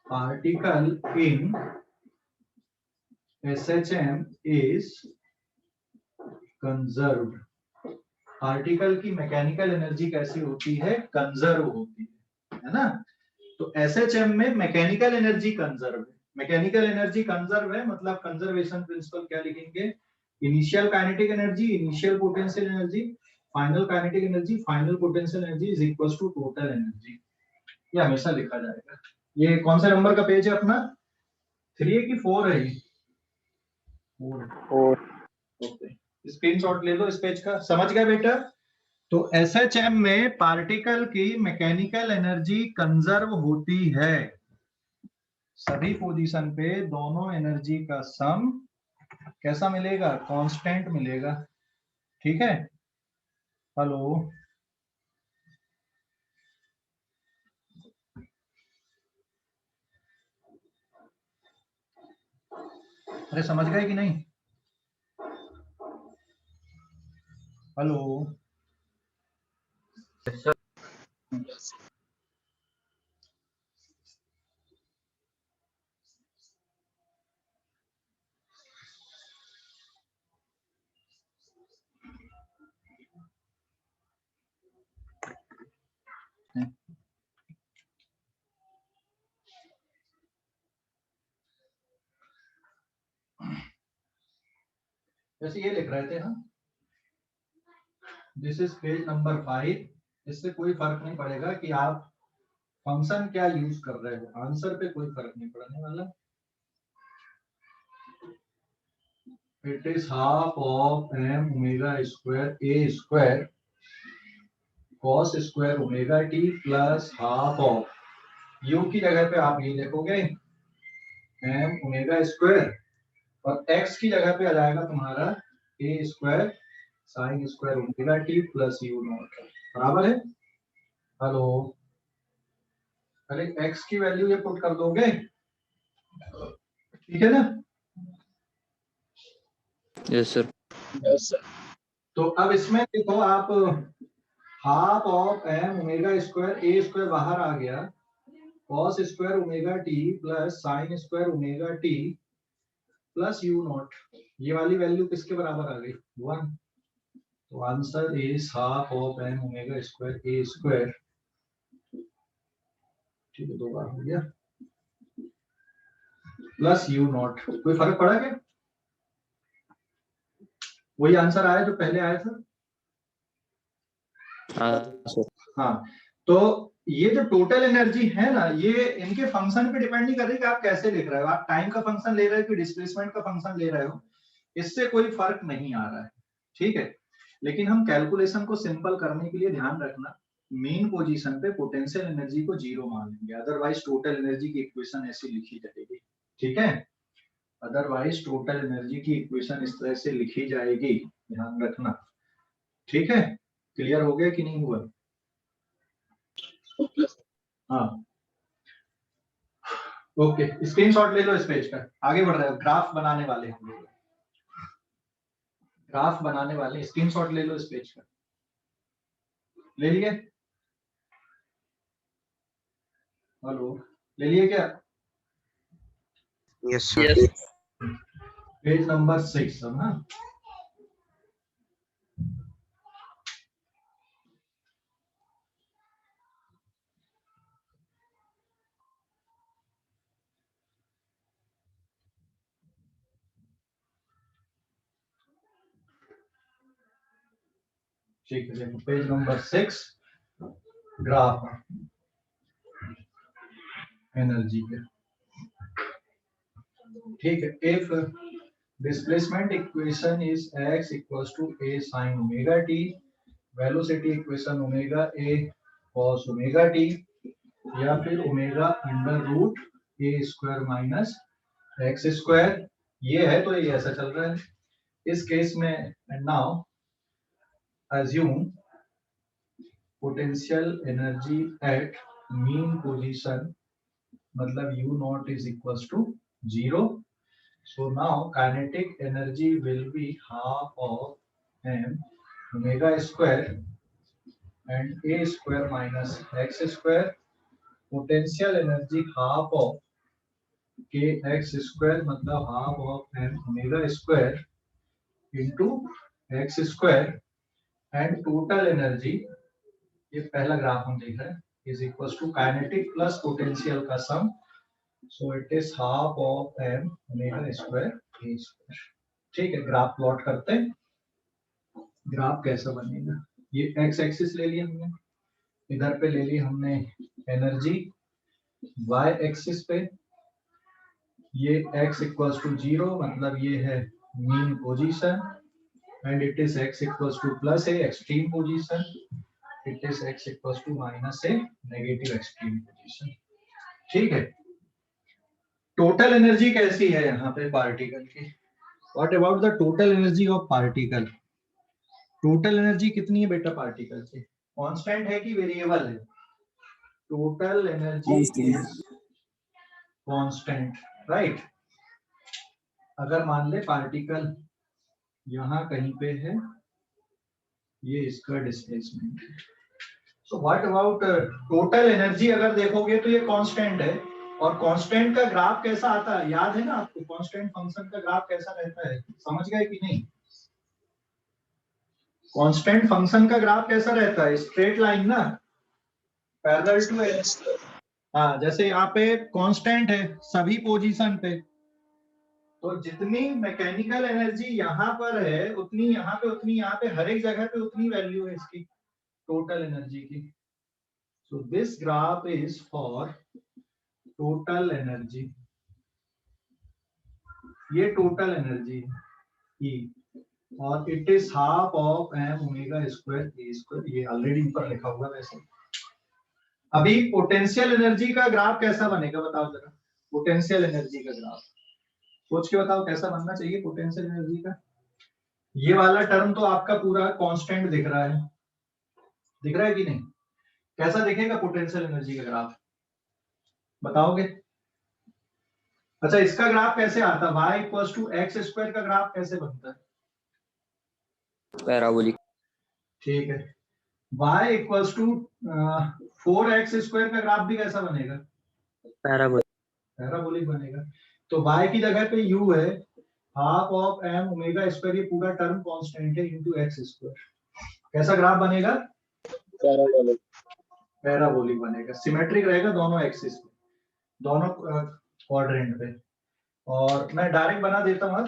particle in SHM is conserved। Particle की मैकेनिकल एनर्जी कैसी होती है, कंजर्व होती है ना। तो SHM में मैकेनिकल एनर्जी कंजर्व है, मैकेनिकल एनर्जी कंजर्व है मतलब कंजर्वेशन प्रिंसिपल क्या लिखेंगे, initial kinetic energy, initial potential energy, final kinetic energy, final potential energy is equal to total energy. ये हमेशा लिखा जाएगा। ये कौन से नंबर का पेज है अपना, 3 है कि 4 है, 4। ओके, स्क्रीनशॉट ले लो इस पेज का, समझ गए बेटा। तो एसएचएम में पार्टिकल की मैकेनिकल एनर्जी कंजर्व होती है, सभी पोजीशन पे दोनों एनर्जी का सम कैसा मिलेगा, कांस्टेंट मिलेगा, ठीक है। हेलो, अरे समझ गए कि नहीं, हेलो। Yes, sir. जैसे ये लिख रहे थे हम, दिस इज पेज नंबर 5, इससे कोई फर्क नहीं पड़ेगा कि आप फंक्शन क्या यूज कर रहे हो, आंसर पे कोई फर्क नहीं पड़ने वाला। It is half of m omega square A square cos square omega t plus half of u की जगह पे आप ये लिखोगे m ओमेगा स्क्वायर, और x की जगह पे आ जाएगा तुम्हारा a square sine square omega t plus you not, बराबर है। हेलो, पहले x की वैल्यू ये पुट कर दोगे, ठीक है ना। Yes, sir. तो अब इसमें देखो आप, half of m omega square a square बाहर आ गया, cos square omega t plus sign square omega t plus you naught, ये वाली वैल्यू किसके बराबर आ गई, 1। तो answer is half of m omega square a square, ठीक है, 2 बार हो गया, प्लस यू नॉट। कोई फर्क पड़ा क्या, वही आंसर आया जो पहले आया था। Sir. हाँ, तो ये जो टोटल एनर्जी है ना, ये इनके फंक्शन पे डिपेंड नहीं कर रही कि आप कैसे लिख रहे हो, आप टाइम का फंक्शन ले रहे हो कि डिस्प्लेसमेंट का फंक्शन ले रहे हो, इससे कोई फर्क नहीं आ रहा है, ठीक है। लेकिन हम कैलकुलेशन को सिंपल करने के लिए ध्यान रखना, मेन पोजीशन पे पोटेंशियल एनर्जी को 0 मान लेंगे, अदरवाइज टोटल एनर्जी की इक्वेशन ऐसी लिखी जाएगी, ठीक है। अदरवाइज टोटल एनर्जी की इक्वेशन इस तरह से लिखी जाएगी, ध्यान रखना, ठीक है। क्लियर हो गया कि नहीं हुआ? हाँ, ओके, स्क्रीनशॉट ले लो इस पेज का। आगे बढ़ रहे हो, ग्राफ बनाने वाले हम लोग, ग्राफ बनाने वाले, स्क्रीनशॉट ले लो इस पेज का। ले लिए? हेलो, ले लिए क्या? Yes, sir. पेज नंबर 6 है ना? ठीक है, देखो पेज नंबर 6, ग्राफ एनर्जी के, ठीक है। If displacement equation is x equals to a sin omega t, velocity equation omega a cos omega t, या फिर omega under root a square minus x square, ये है तो ये ऐसा चल रहा है इस केस में। And now assume potential energy at mean position, मतलब u naught is equals to 0. So now kinetic energy will be half of m omega square and a square minus x square. Potential energy half of kx square, मतलब half of m omega square into x square, and total energy, ये पहला graph हम देख रहे हैं, is equals to kinetic plus potential का sum, so it is half of m omega square a square, ठीक है। ग्राफ प्लॉट करते हैं, ग्राफ कैसा बनेगा, ये x एक्सिस ले लिया हमने, इधर पे ले ली हमने एनर्जी, y एक्सिस पे ये x इक्वल्स टू 0, मतलब ये है mean position, and it is x equals to plus a extreme position, it is x equals to minus a negative extreme position, ठीक है। टोटल एनर्जी कैसी है यहाँ पे पार्टिकल की? What about the total energy of particle? Total energy कितनी है बेटा पार्टिकल की? कांस्टेंट है कि वेरिएबल है? Total energy is constant, right. अगर मान ले पार्टिकल यहाँ कहीं पे है, ये इसका डिस्प्लेसमेंट है, so what about total energy? अगर देखोगे तो ये कांस्टेंट है, और कांस्टेंट का ग्राफ कैसा आता है याद है ना आपको? कांस्टेंट फंक्शन का ग्राफ कैसा रहता है, समझ गए कि नहीं? कांस्टेंट फंक्शन का ग्राफ कैसा रहता है? स्ट्रेट लाइन ना, पैरेलल टू एक्स। हाँ, जैसे यहाँ पे कांस्टेंट है सभी पोजीशन पे, तो जितनी मैकेनिकल एनर्जी यहाँ पर है उतनी यहाँ पे, उतनी यहाँ पे, हर एक जगह पे उतनी वैल्यू है इसकी टोटल एनर्जी की। So this graph is for total energy, ये टोटल एनर्जी है, और it is half of m omega square a square, ये ऑलरेडी ऊपर लिखा हुआ वैसे। अभी पोटेंशियल एनर्जी का ग्राफ कैसा बनेगा बताओ जरा, पोटेंशियल एनर्जी का ग्राफ सोच के बताओ कैसा बनना चाहिए पोटेंशियल एनर्जी का। ये वाला टर्म तो आपका पूरा कांस्टेंट दिख रहा है, दिख रहा है कि नहीं? कैसा दिखेगा पोटेंशियल एनर्जी का ग्राफ बताओगे? अच्छा, इसका ग्राफ कैसे आता है? y equals to x square का ग्राफ कैसे बनता है? पैराबोलिक। ठीक है, y equals to 4x square का ग्राफ भी कैसा बनेगा? पैराबोलिक बनेगा। तो y की जगह पे u है, half of m omega square, ये पूरा टर्म कांस्टेंट है, इनटू x स्क्वायर। कैसा ग्राफ बनेगा? पैराबोलिक बनेगा, सिमेट्रिक रहेगा दोनों एक्सिस पे, दोनों क्वाड्रेंट पे। और मैं डायरेक्ट बना देता हूँ,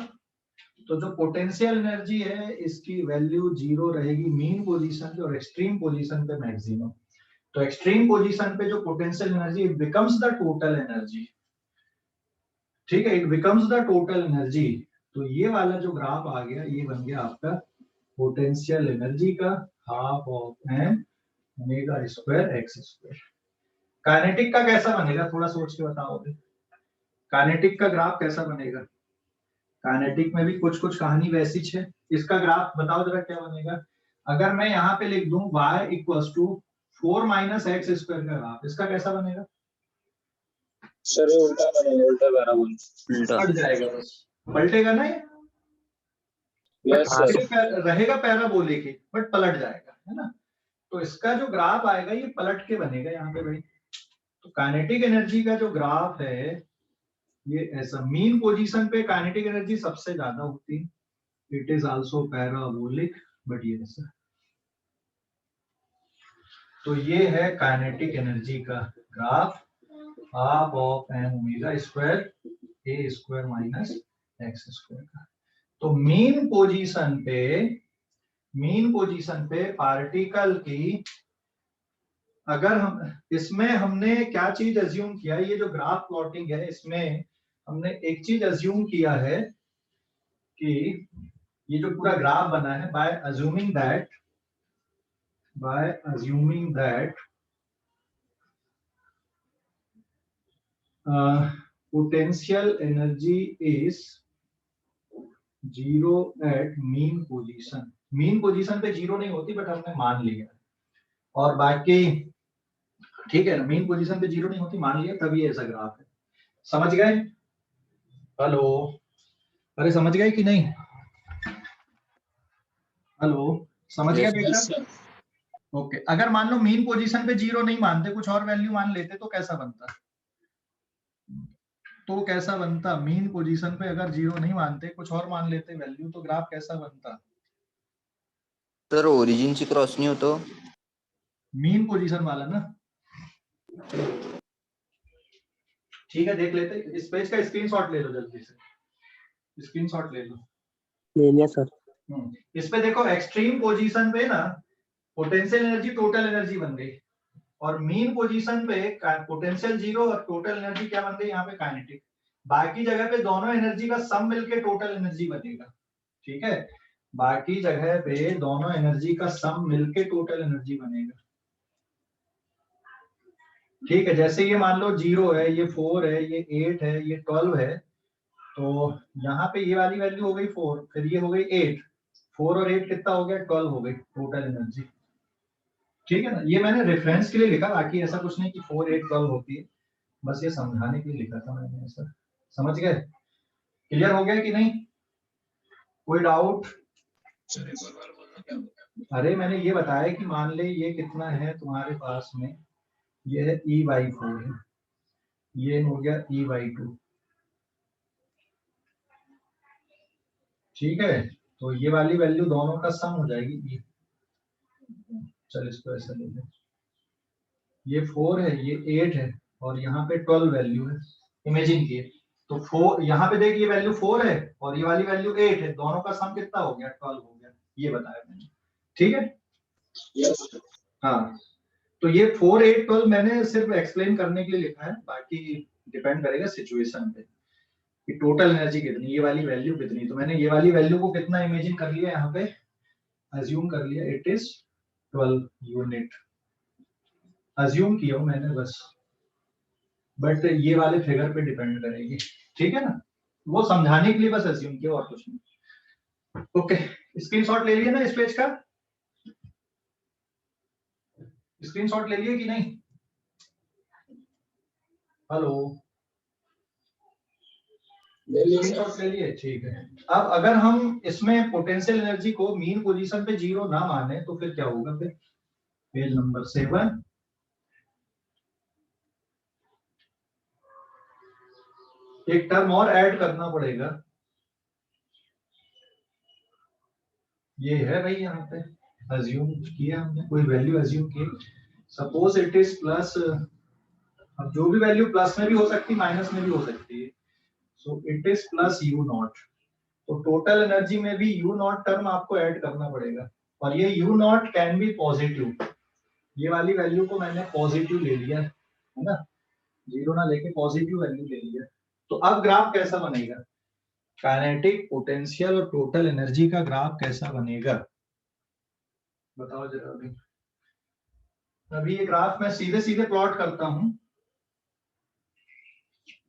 तो जो पोटेंशियल एनर्जी है इसकी वैल्यू 0 रहेगी मीन पोजीशन पे और एक्सट्रीम पोजीशन पे मैक्सिमम। तो एक्सट्रीम पोजीशन पे जो potential energy it becomes the total energy, ठीक है, it becomes the total energy. तो ये वाला जो ग्राफ आ गया ये बन गया आपका पोटेंशियल एनर्जी का half of M omega square x square. Kinetic का कैसा बनेगा थोड़ा सोच के बताओ। काइनेटिक का ग्राफ कैसा बनेगा? काइनेटिक में भी कुछ कुछ कहानी वैसी है। इसका ग्राफ बताओ जरा क्या बनेगा। अगर मैं यहाँ पे लिख दूं y equals to 4 minus x square का ग्राफ, इसका कैसा बनेगा? सर ये उल्टा बनेगा, उल्टा पैराबोला। उल्टा पलट जाएगा, बस पलटेगा ना ये, यस सर। रहेगा पैराबोलिक ही बट पलट जाएगा, है ना। तो इसका जो ग्राफ आएगा ये पलट के बनेगा यहाँ पे भाई। तो काइनेटिक एनर्जी का जो ग्राफ है ये ऐसा, मीन पोजीशन पे काइनेटिक एनर्जी सबसे ज्यादा होती है, it is also parabolic, but ये ऐसा। तो ये है काइनेटिक एनर्जी का graph, half of M omega square A square minus x square का। तो मीन पोजीशन पे पार्टिकल की, अगर हम इसमें हमने क्या चीज अज्यूम किया, ये जो ग्राफ प्लॉटिंग है इसमें हमने एक चीज अज्यूम किया है कि ये जो पूरा ग्राफ बना है by assuming that potential energy is zero at mean position. Mean position पे जीरो नहीं होती बट हमने मान लिया, और बाकी ठीक है ना, मीन पोजीशन पे जीरो नहीं होती मान लिया, तभी ऐसा ग्राफ है। समझ गए? हेलो, अरे समझ गए कि नहीं? हेलो, समझ गए बेटा? ओके, अगर मान लो मीन पोजीशन पे जीरो नहीं मानते, कुछ और वैल्यू मान लेते तो कैसा बनता? मीन पोजीशन पे अगर जीरो नहीं मानते, कुछ और मान लेते वैल्यू, तो ग्राफ कैसा बनता? सर ओरिजिन से क्रॉस नहीं होता। मीन पोजीशन वाला ना, ठीक है, देख लेते। इस पेज का स्क्रीनशॉट ले लो, जल्दी से स्क्रीनशॉट ले लो। ले लिया सर। इस पे देखो, एक्सट्रीम पोजीशन पे ना पोटेंशियल एनर्जी टोटल एनर्जी बन गई, और मीन पोजीशन पे पोटेंशियल जीरो और टोटल एनर्जी क्या बन गई यहाँ पे? काइनेटिक। बाकी जगह पे दोनों एनर्जी का सम मिलके टोटल एनर्जी बनेगा, ठीक है, बाकी जगह पे दोनों एनर्जी का सम मिलके टोटल एनर्जी बनेगा, ठीक है। जैसे ये मान लो 0 है, ये 4 है, ये 8 है, ये 12 है, तो यहाँ पे ये वाली वैल्यू हो गई 4, फिर ये हो गई 8, 4 और 8 कितना हो गया? 12 हो गई टोटल एनर्जी, ठीक है ना। ये मैंने रेफरेंस के लिए लिखा, बाकी ऐसा कुछ नहीं कि 4 8 12 होती है, बस ये समझाने के लिए लिखा था मैंने ऐसा। समझ गए? क्लियर हो गया कि नहीं? कोई डाउट? अरे मैंने ये बताया कि मान ले ये कितना है तुम्हारे पास में, ये है E/4 है, ये हो गया E/2, ठीक है। तो ये वाली वैल्यू दोनों का सम हो जाएगी E। चल इसको ऐसा ले लें, ये 4 है, ये 8 है, और यहाँ पे 12 वैल्यू है, इमेजिन किए। तो 4 यहाँ पे देख, ये वैल्यू 4 है और ये वाली वैल्यू 8 है, दोनों का सम कितना हो गया? 12 हो गया, ये बताया मैंने, ठीक है। यस हाँ, तो ये 4 8 12 मैंने सिर्फ एक्सप्लेन करने के लिए लिखा है, बाकी डिपेंड करेगा सिचुएशन पे कि टोटल एनर्जी कितनी, ये वाली वैल्यू कितनी। तो मैंने ये वाली वैल्यू को कितना इमेजिन कर लिया, यहाँ पे अज्यूम कर लिया, इट इज 12 यूनिट अज्यूम किया हूं मैंने बस, बट ये वाले फिगर पे डिपेंड करेगी, ठीक है ना। वो समझाने के लिए बस अज्यूम किया, और कुछ नहीं। ओके, स्क्रीनशॉट ले लिया ना इस पेज का? स्क्रीनशॉट ले लिए कि नहीं? हेलो, स्क्रीनशॉट ले लिए, ठीक है। अब अगर हम इसमें पोटेंशियल एनर्जी को मीन पोजीशन पे जीरो ना माने तो फिर क्या होगा? फिर पेज नंबर 7, एक टर्म और ऐड करना पड़ेगा, ये है भाई, यहाँ पे अज्यूम किया हमने, कोई वैल्यू अज्यूम की, सपोज इट इज प्लस, अब जो भी वैल्यू प्लस में भी हो सकती है माइनस में भी हो सकती है, so it is plus you nought. तो टोटल एनर्जी में भी यू नॉट टर्म आपको ऐड करना पड़ेगा, और ये you not can be positive, ये वाली वैल्यू को मैंने पॉजिटिव ले लिया है ना, जीरो ना लेके पॉजिटिव वैल्यू ले लिया। तो अब ग्राफ कैसा बनेगा, काइनेटिक, पोटेंशियल और टोटल एनर्जी का ग्राफ कैसा बनेगा, बताओ जरा। अभी ये ग्राफ मैं सीधे सीधे प्लॉट करता हूं।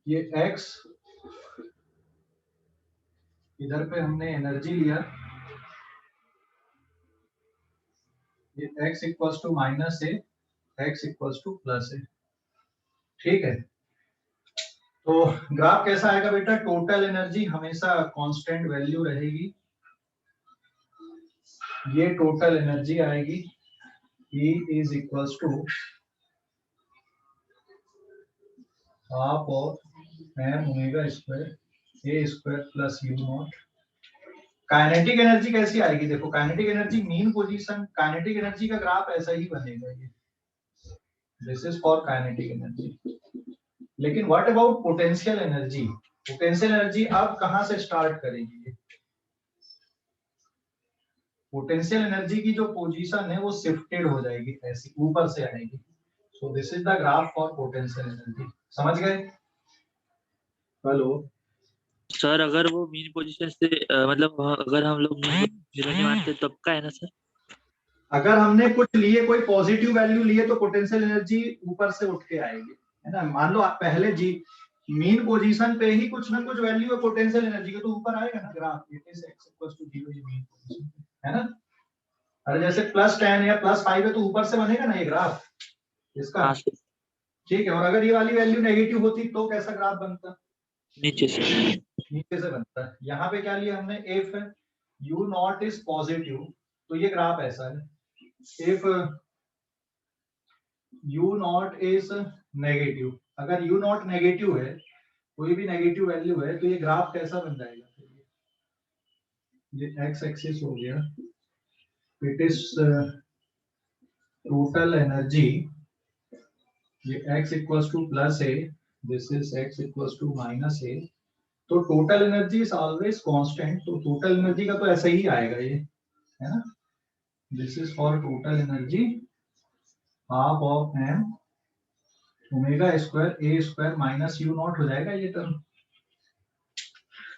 ये x, इधर पे हमने एनर्जी लिया, ये x equals to minus A, x equals to plus A, ठीक है। तो ग्राफ कैसा आएगा बेटा, टोटल एनर्जी हमेशा कांस्टेंट वैल्यू रहेगी, ये टोटल एनर्जी आएगी, E is equals to half of M omega square A square plus you naught. Kinetic energy कैसी आएगी, देखो kinetic energy mean position, kinetic energy का ग्राफ ऐसा ही बनेगा, ये this is for kinetic energy. लेकिन what about potential energy, potential energy अब कहां से स्टार्ट करेगी, पोटेंशियल एनर्जी की जो पोजीशन है वो शिफ्टेड हो जाएगी, ऐसी ऊपर से आएगी। So this is the graph for potential energy, समझ गए। हेलो सर, अगर वो मीन पोजीशन से मतलब अगर हम लोग जीरो नहीं मानते तब का है ना सर? अगर हमने कुछ लिए, कोई पॉजिटिव वैल्यू लिए तो पोटेंशियल एनर्जी ऊपर से उठ के आएगी, है ना। मान लो आप पहले जी मीन पोजीशन पे ही कुछ ना कुछ वैल्यू है पोटेंशियल एनर्जी की, तो ऊपर आएगा ना graph, it is x equals to 0, ये मीन पोजीशन है ना। अरे जैसे +10 या +5 है तो ऊपर से बनेगा ना ये ग्राफ इसका, हाँ सर, ठीक है। और अगर ये वाली वैल्यू नेगेटिव होती तो कैसा ग्राफ बनता, नीचे से। नीचे से बनता है। यहाँ पे क्या लिया हमने, if u nought is positive, तो ये ग्राफ ऐसा है, if u nought is negative, अगर u नॉट नेगेटिव है, कोई भी नेगेटिव वैल्यू है, तो ये ग्राफ कैसा बन जाएगा, ये x एक्सिस हो गया, इट इज टोटल एनर्जी, ये x equals to plus A, this is x equals to minus A. तो total energy is always constant, तो टोटल एनर्जी का तो ऐसा ही आएगा ये, है ना। This is for total energy half of M omega square A square minus U naught हो जाएगा ये टर्म।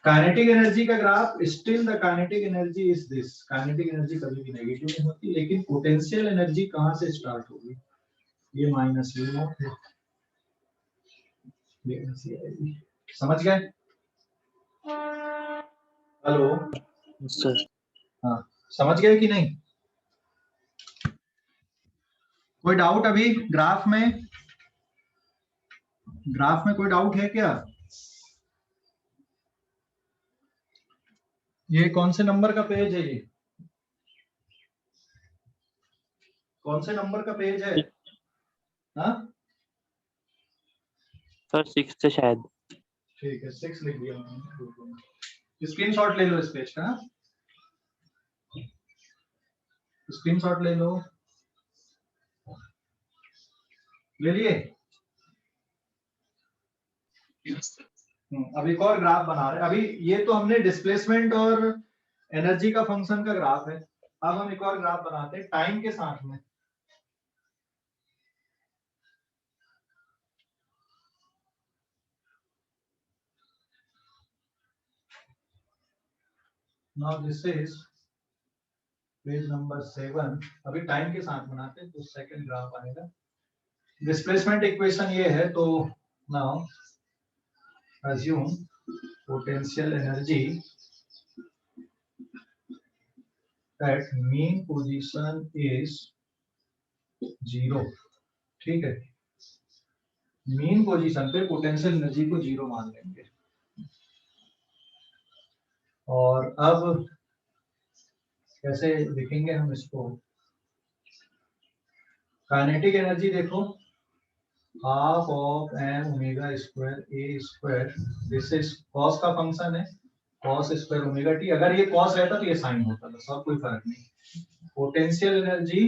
काइनेटिक एनर्जी का graph, still the kinetic energy is this, kinetic energy कभी भी नेगेटिव नहीं होती, लेकिन पोटेंशियल एनर्जी कहां से स्टार्ट होगी, ये माइनस यू नॉट है, ये ऐसी आएगी, समझ गए। हेलो सर, हाँ, समझ गए कि नहीं, कोई डाउट अभी ग्राफ में, ग्राफ में कोई डाउट है क्या। ये कौन से नंबर का पेज है, ये कौन से नंबर का पेज है, हाँ सर 6 से शायद। ठीक है, 6 लिख दिया मैंने, स्क्रीनशॉट ले लो इस पेज का, स्क्रीनशॉट ले लो, ले लिए। अब एक और ग्राफ बना रहे हैं, अभी ये तो हमने डिस्प्लेसमेंट और एनर्जी का फंक्शन का ग्राफ है, अब हम एक और ग्राफ बनाते हैं टाइम के साथ में। Now this is page number 7, अभी टाइम के साथ बनाते हैं तो सेकंड ग्राफ आएगा। डिस्प्लेसमेंट इक्वेशन ये है, तो now assume potential energy at mean position is 0, ठीक है। मीन पोजीशन पे पोटेंशियल एनर्जी को 0 मान लेंगे, और अब कैसे लिखेंगे हम इसको, काइनेटिक एनर्जी देखो half of M omega square A square, this is cos का फंक्शन है, कॉस स्क्वायर ओमेगा टी, अगर ये कॉस रहता तो ये साइन होता था, सब कोई फर्क नहीं। Potential energy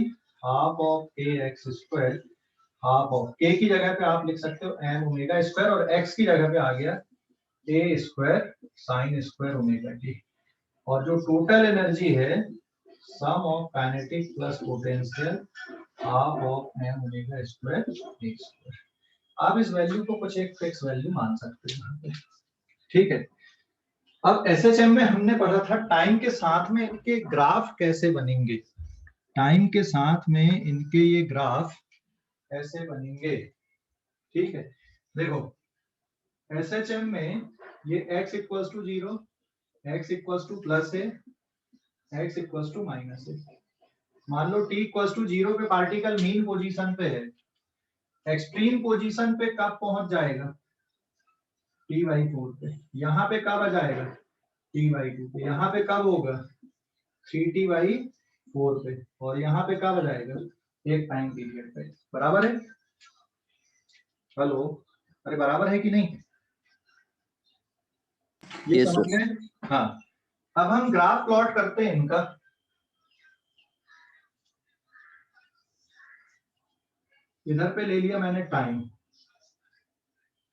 half of A X square, half of K की जगह पे आप लिख सकते हो एम ओमेगा स्क्वायर, और एक्स की जगह पे आ गया A square sine square omega T, और जो टोटल एनर्जी है sum of kinetic plus potential half of m omega square d square. आप इस वैल्यू को कुछ एक फिक्स वैल्यू मान सकते हैं, ठीक है। अब एसएचएम में हमने पढ़ा था टाइम के साथ में इनके ग्राफ कैसे बनेंगे, टाइम के साथ में इनके ये ग्राफ कैसे बनेंगे, ठीक है। देखो एसएचएम में ये x equals to 0, x equals to plus है, x इक्वल्स टू माइनस है। मान लो t इक्वल्स टू 0 पे पार्टिकल मीन पोजीशन पे है, एक्सट्रीम पोजीशन पे कब पहुंच जाएगा, t/4 पे। यहाँ पे कब आ जाएगा, t/2 पे। यहाँ पे कब होगा, 3t/4 पे। और यहाँ पे कब आ जाएगा, एक टाइम पीरियड पे। बराबर है, हेलो, अरे बराबर है कि नहीं, ये Yes, समझ गए। हाँ, अब हम ग्राफ प्लॉट करते हैं इनका। इधर पे ले लिया मैंने टाइम,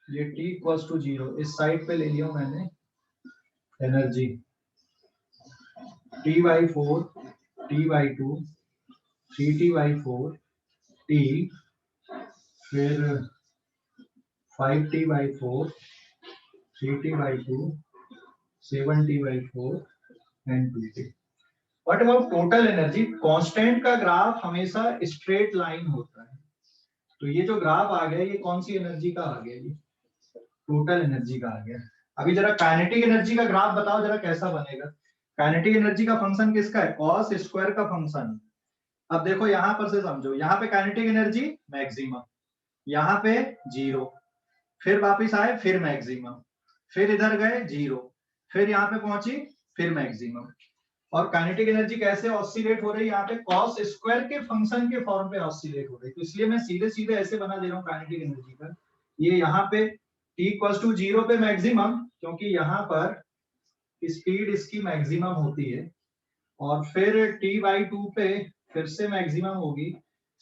ये t इक्वल्स टू 0, इस साइड पे ले लिया मैंने energy, t/4, t/2, 3t/4, t, फिर 5t/4, 3t/2, 7t/4 and 2t। What about total energy? Constant का ग्राफ हमेशा स्ट्रेट लाइन होता है, तो ये जो ग्राफ आ गया ये कौन सी एनर्जी का आ गया, ये टोटल एनर्जी का आ गया। अभी जरा काइनेटिक एनर्जी का ग्राफ बताओ जरा कैसा बनेगा। काइनेटिक एनर्जी का फंक्शन किसका है, कॉस स्क्वायर का फंक्शन। अब देखो यहां पर से समझो, यहाँ पे काइनेटिक एनर्जी मैक्सिमम, यहाँ पे 0, फिर वापिस आए फिर मैक्सिमम, फिर इधर गए 0, फिर यहाँ पे पहुंची फिर मैक्सिमम। और काइनेटिक एनर्जी कैसे ऑसिलेट हो रही है, यहाँ पे कॉस स्क्वायर के फंक्शन के फॉर्म पे ऑसिलेट हो रही है। तो इसलिए मैं सीधे सीधे ऐसे बना दे रहा हूँ काइनेटिक एनर्जी का, ये यहाँ पे t इक्वल्स टू 0 पे मैक्सिमम, क्योंकि यहाँ पर स्पीड इसकी मैक्सिमम होती है, और फिर t/2 पे फिर से मैक्सिमम होगी,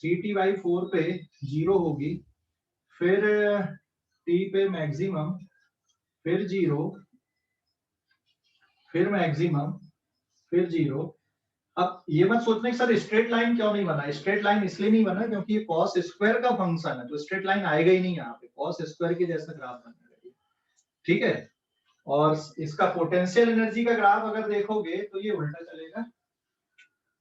3t/4 पे 0 होगी, फिर t पे मैक्सिमम, फिर 0, फिर मैक्सिमम, फिर 0। अब ये मत सोचना कि सर स्ट्रेट लाइन क्यों नहीं बना, स्ट्रेट लाइन इसलिए नहीं बना क्योंकि ये कॉस स्क्वायर का फंक्शन है, तो स्ट्रेट लाइन आएगा ही नहीं यहाँ पे, कॉस स्क्वायर के जैसा ग्राफ बनेगा, ठीक है। और इसका पोटेंशियल एनर्जी का ग्राफ अगर देखोगे तो ये उल्टा चलेगा,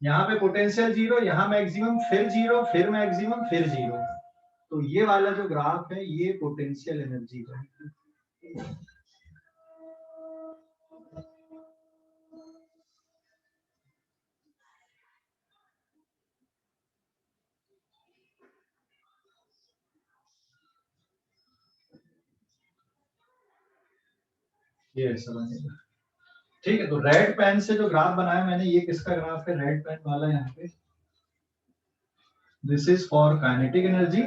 यहाँ पे पोटेंशियल 0, यहाँ मैक्सिमम, फिर 0, फिर मैक्सिमम, फिर 0। तो ये वाला जो ग्राफ है ये पोटेंशियल एनर्जी का है। ये ऐसा बनेगा, ठीक है। तो रेड पेन से जो ग्राफ बनाया मैंने, ये किसका ग्राफ है, रेड पेन वाला, यहाँ पे this is for kinetic energy,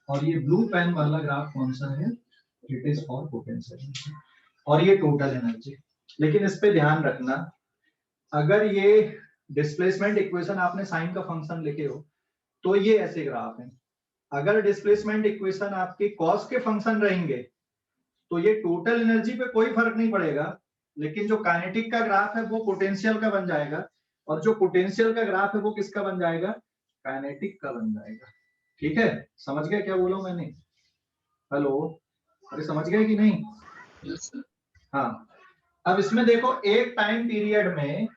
और ये ब्लू पेन वाला ग्राफ कौन सा है, it is for potential energy, और ये टोटल एनर्जी। लेकिन इस पे ध्यान रखना, अगर ये डिस्प्लेसमेंट इक्वेशन आपने साइन का फंक्शन लिखे हो तो ये ऐसे ग्राफ हैं। अगर डिस्प्लेसमेंट इक्वेशन आपके कॉस के फंक्शन रहेंगे तो ये टोटल एनर्जी पे कोई फर्क नहीं पड़ेगा, लेकिन जो काइनेटिक का ग्राफ है वो पोटेंशियल का बन जाएगा, और जो पोटेंशियल का ग्राफ है वो किसका बन जाएगा, काइनेटिक का बन जाएगा, ठीक है। समझ गए क्या बोला मैंने, हेलो, अरे समझ गए कि नहीं? Yes, sir. हाँ, अब इसमें देखो एक टाइम पीरियड में,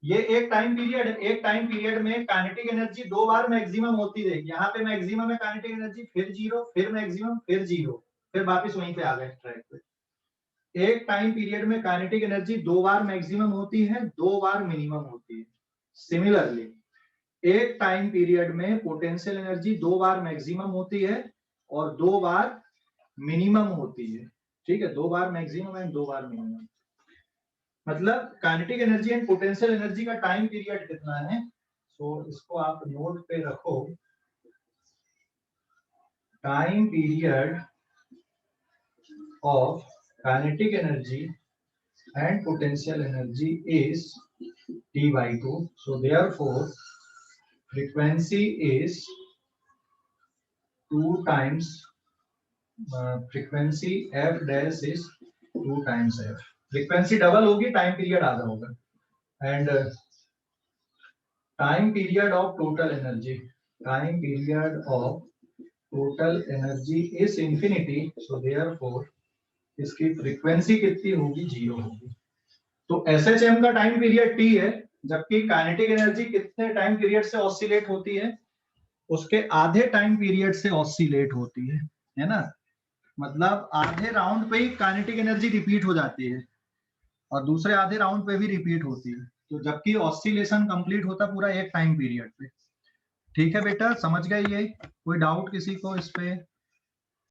ये एक टाइम पीरियड में काइनेटिक एनर्जी 2 बार मैक्सिमम होती रहेगी। यहाँ पे मैक्सिमम है काइनेटिक एनर्जी, फिर 0, फिर मैक्सिमम, फिर 0, फिर वापस वहीं पे आ गए ट्रैक पे। एक टाइम पीरियड में काइनेटिक एनर्जी 2 बार मैक्सिमम होती है, 2 बार मिनिमम होती है। सिमिलरली एक टाइम पीरियड में पोटेंशियल एनर्जी 2 बार मैक्सिमम होती है और 2 बार मिनिमम होती है, ठीक है। 2 बार मैक्सिमम एंड 2 बार मिनिमम। मतलब kinetic energy and potential energy का टाइम पीरियड कितना है, तो इसको आप नोट पे रखो, time period of kinetic energy and potential energy is t/2, so therefore frequency is 2 times frequency f dash is 2 times f, frequency double होगी, time period आधा होगा, and time period of total energy, time period of total energy is infinity, so therefore इसकी frequency कितनी होगी, 0 होगी। तो SHM का time period T है, जबकि काइनेटिक एनर्जी कितने टाइम पीरियड से ऑसिलेट होती है, उसके आधे टाइम पीरियड से ऑसिलेट होती है ना। मतलब आधे राउंड पे ही काइनेटिक एनर्जी रिपीट हो जाती है और दूसरे आधे राउंड पे भी रिपीट होती है, तो जबकि ऑसिलेशन कंप्लीट होता पूरा एक टाइम पीरियड पे। ठीक है बेटा, समझ गए ये? कोई डाउट किसी को इस पे?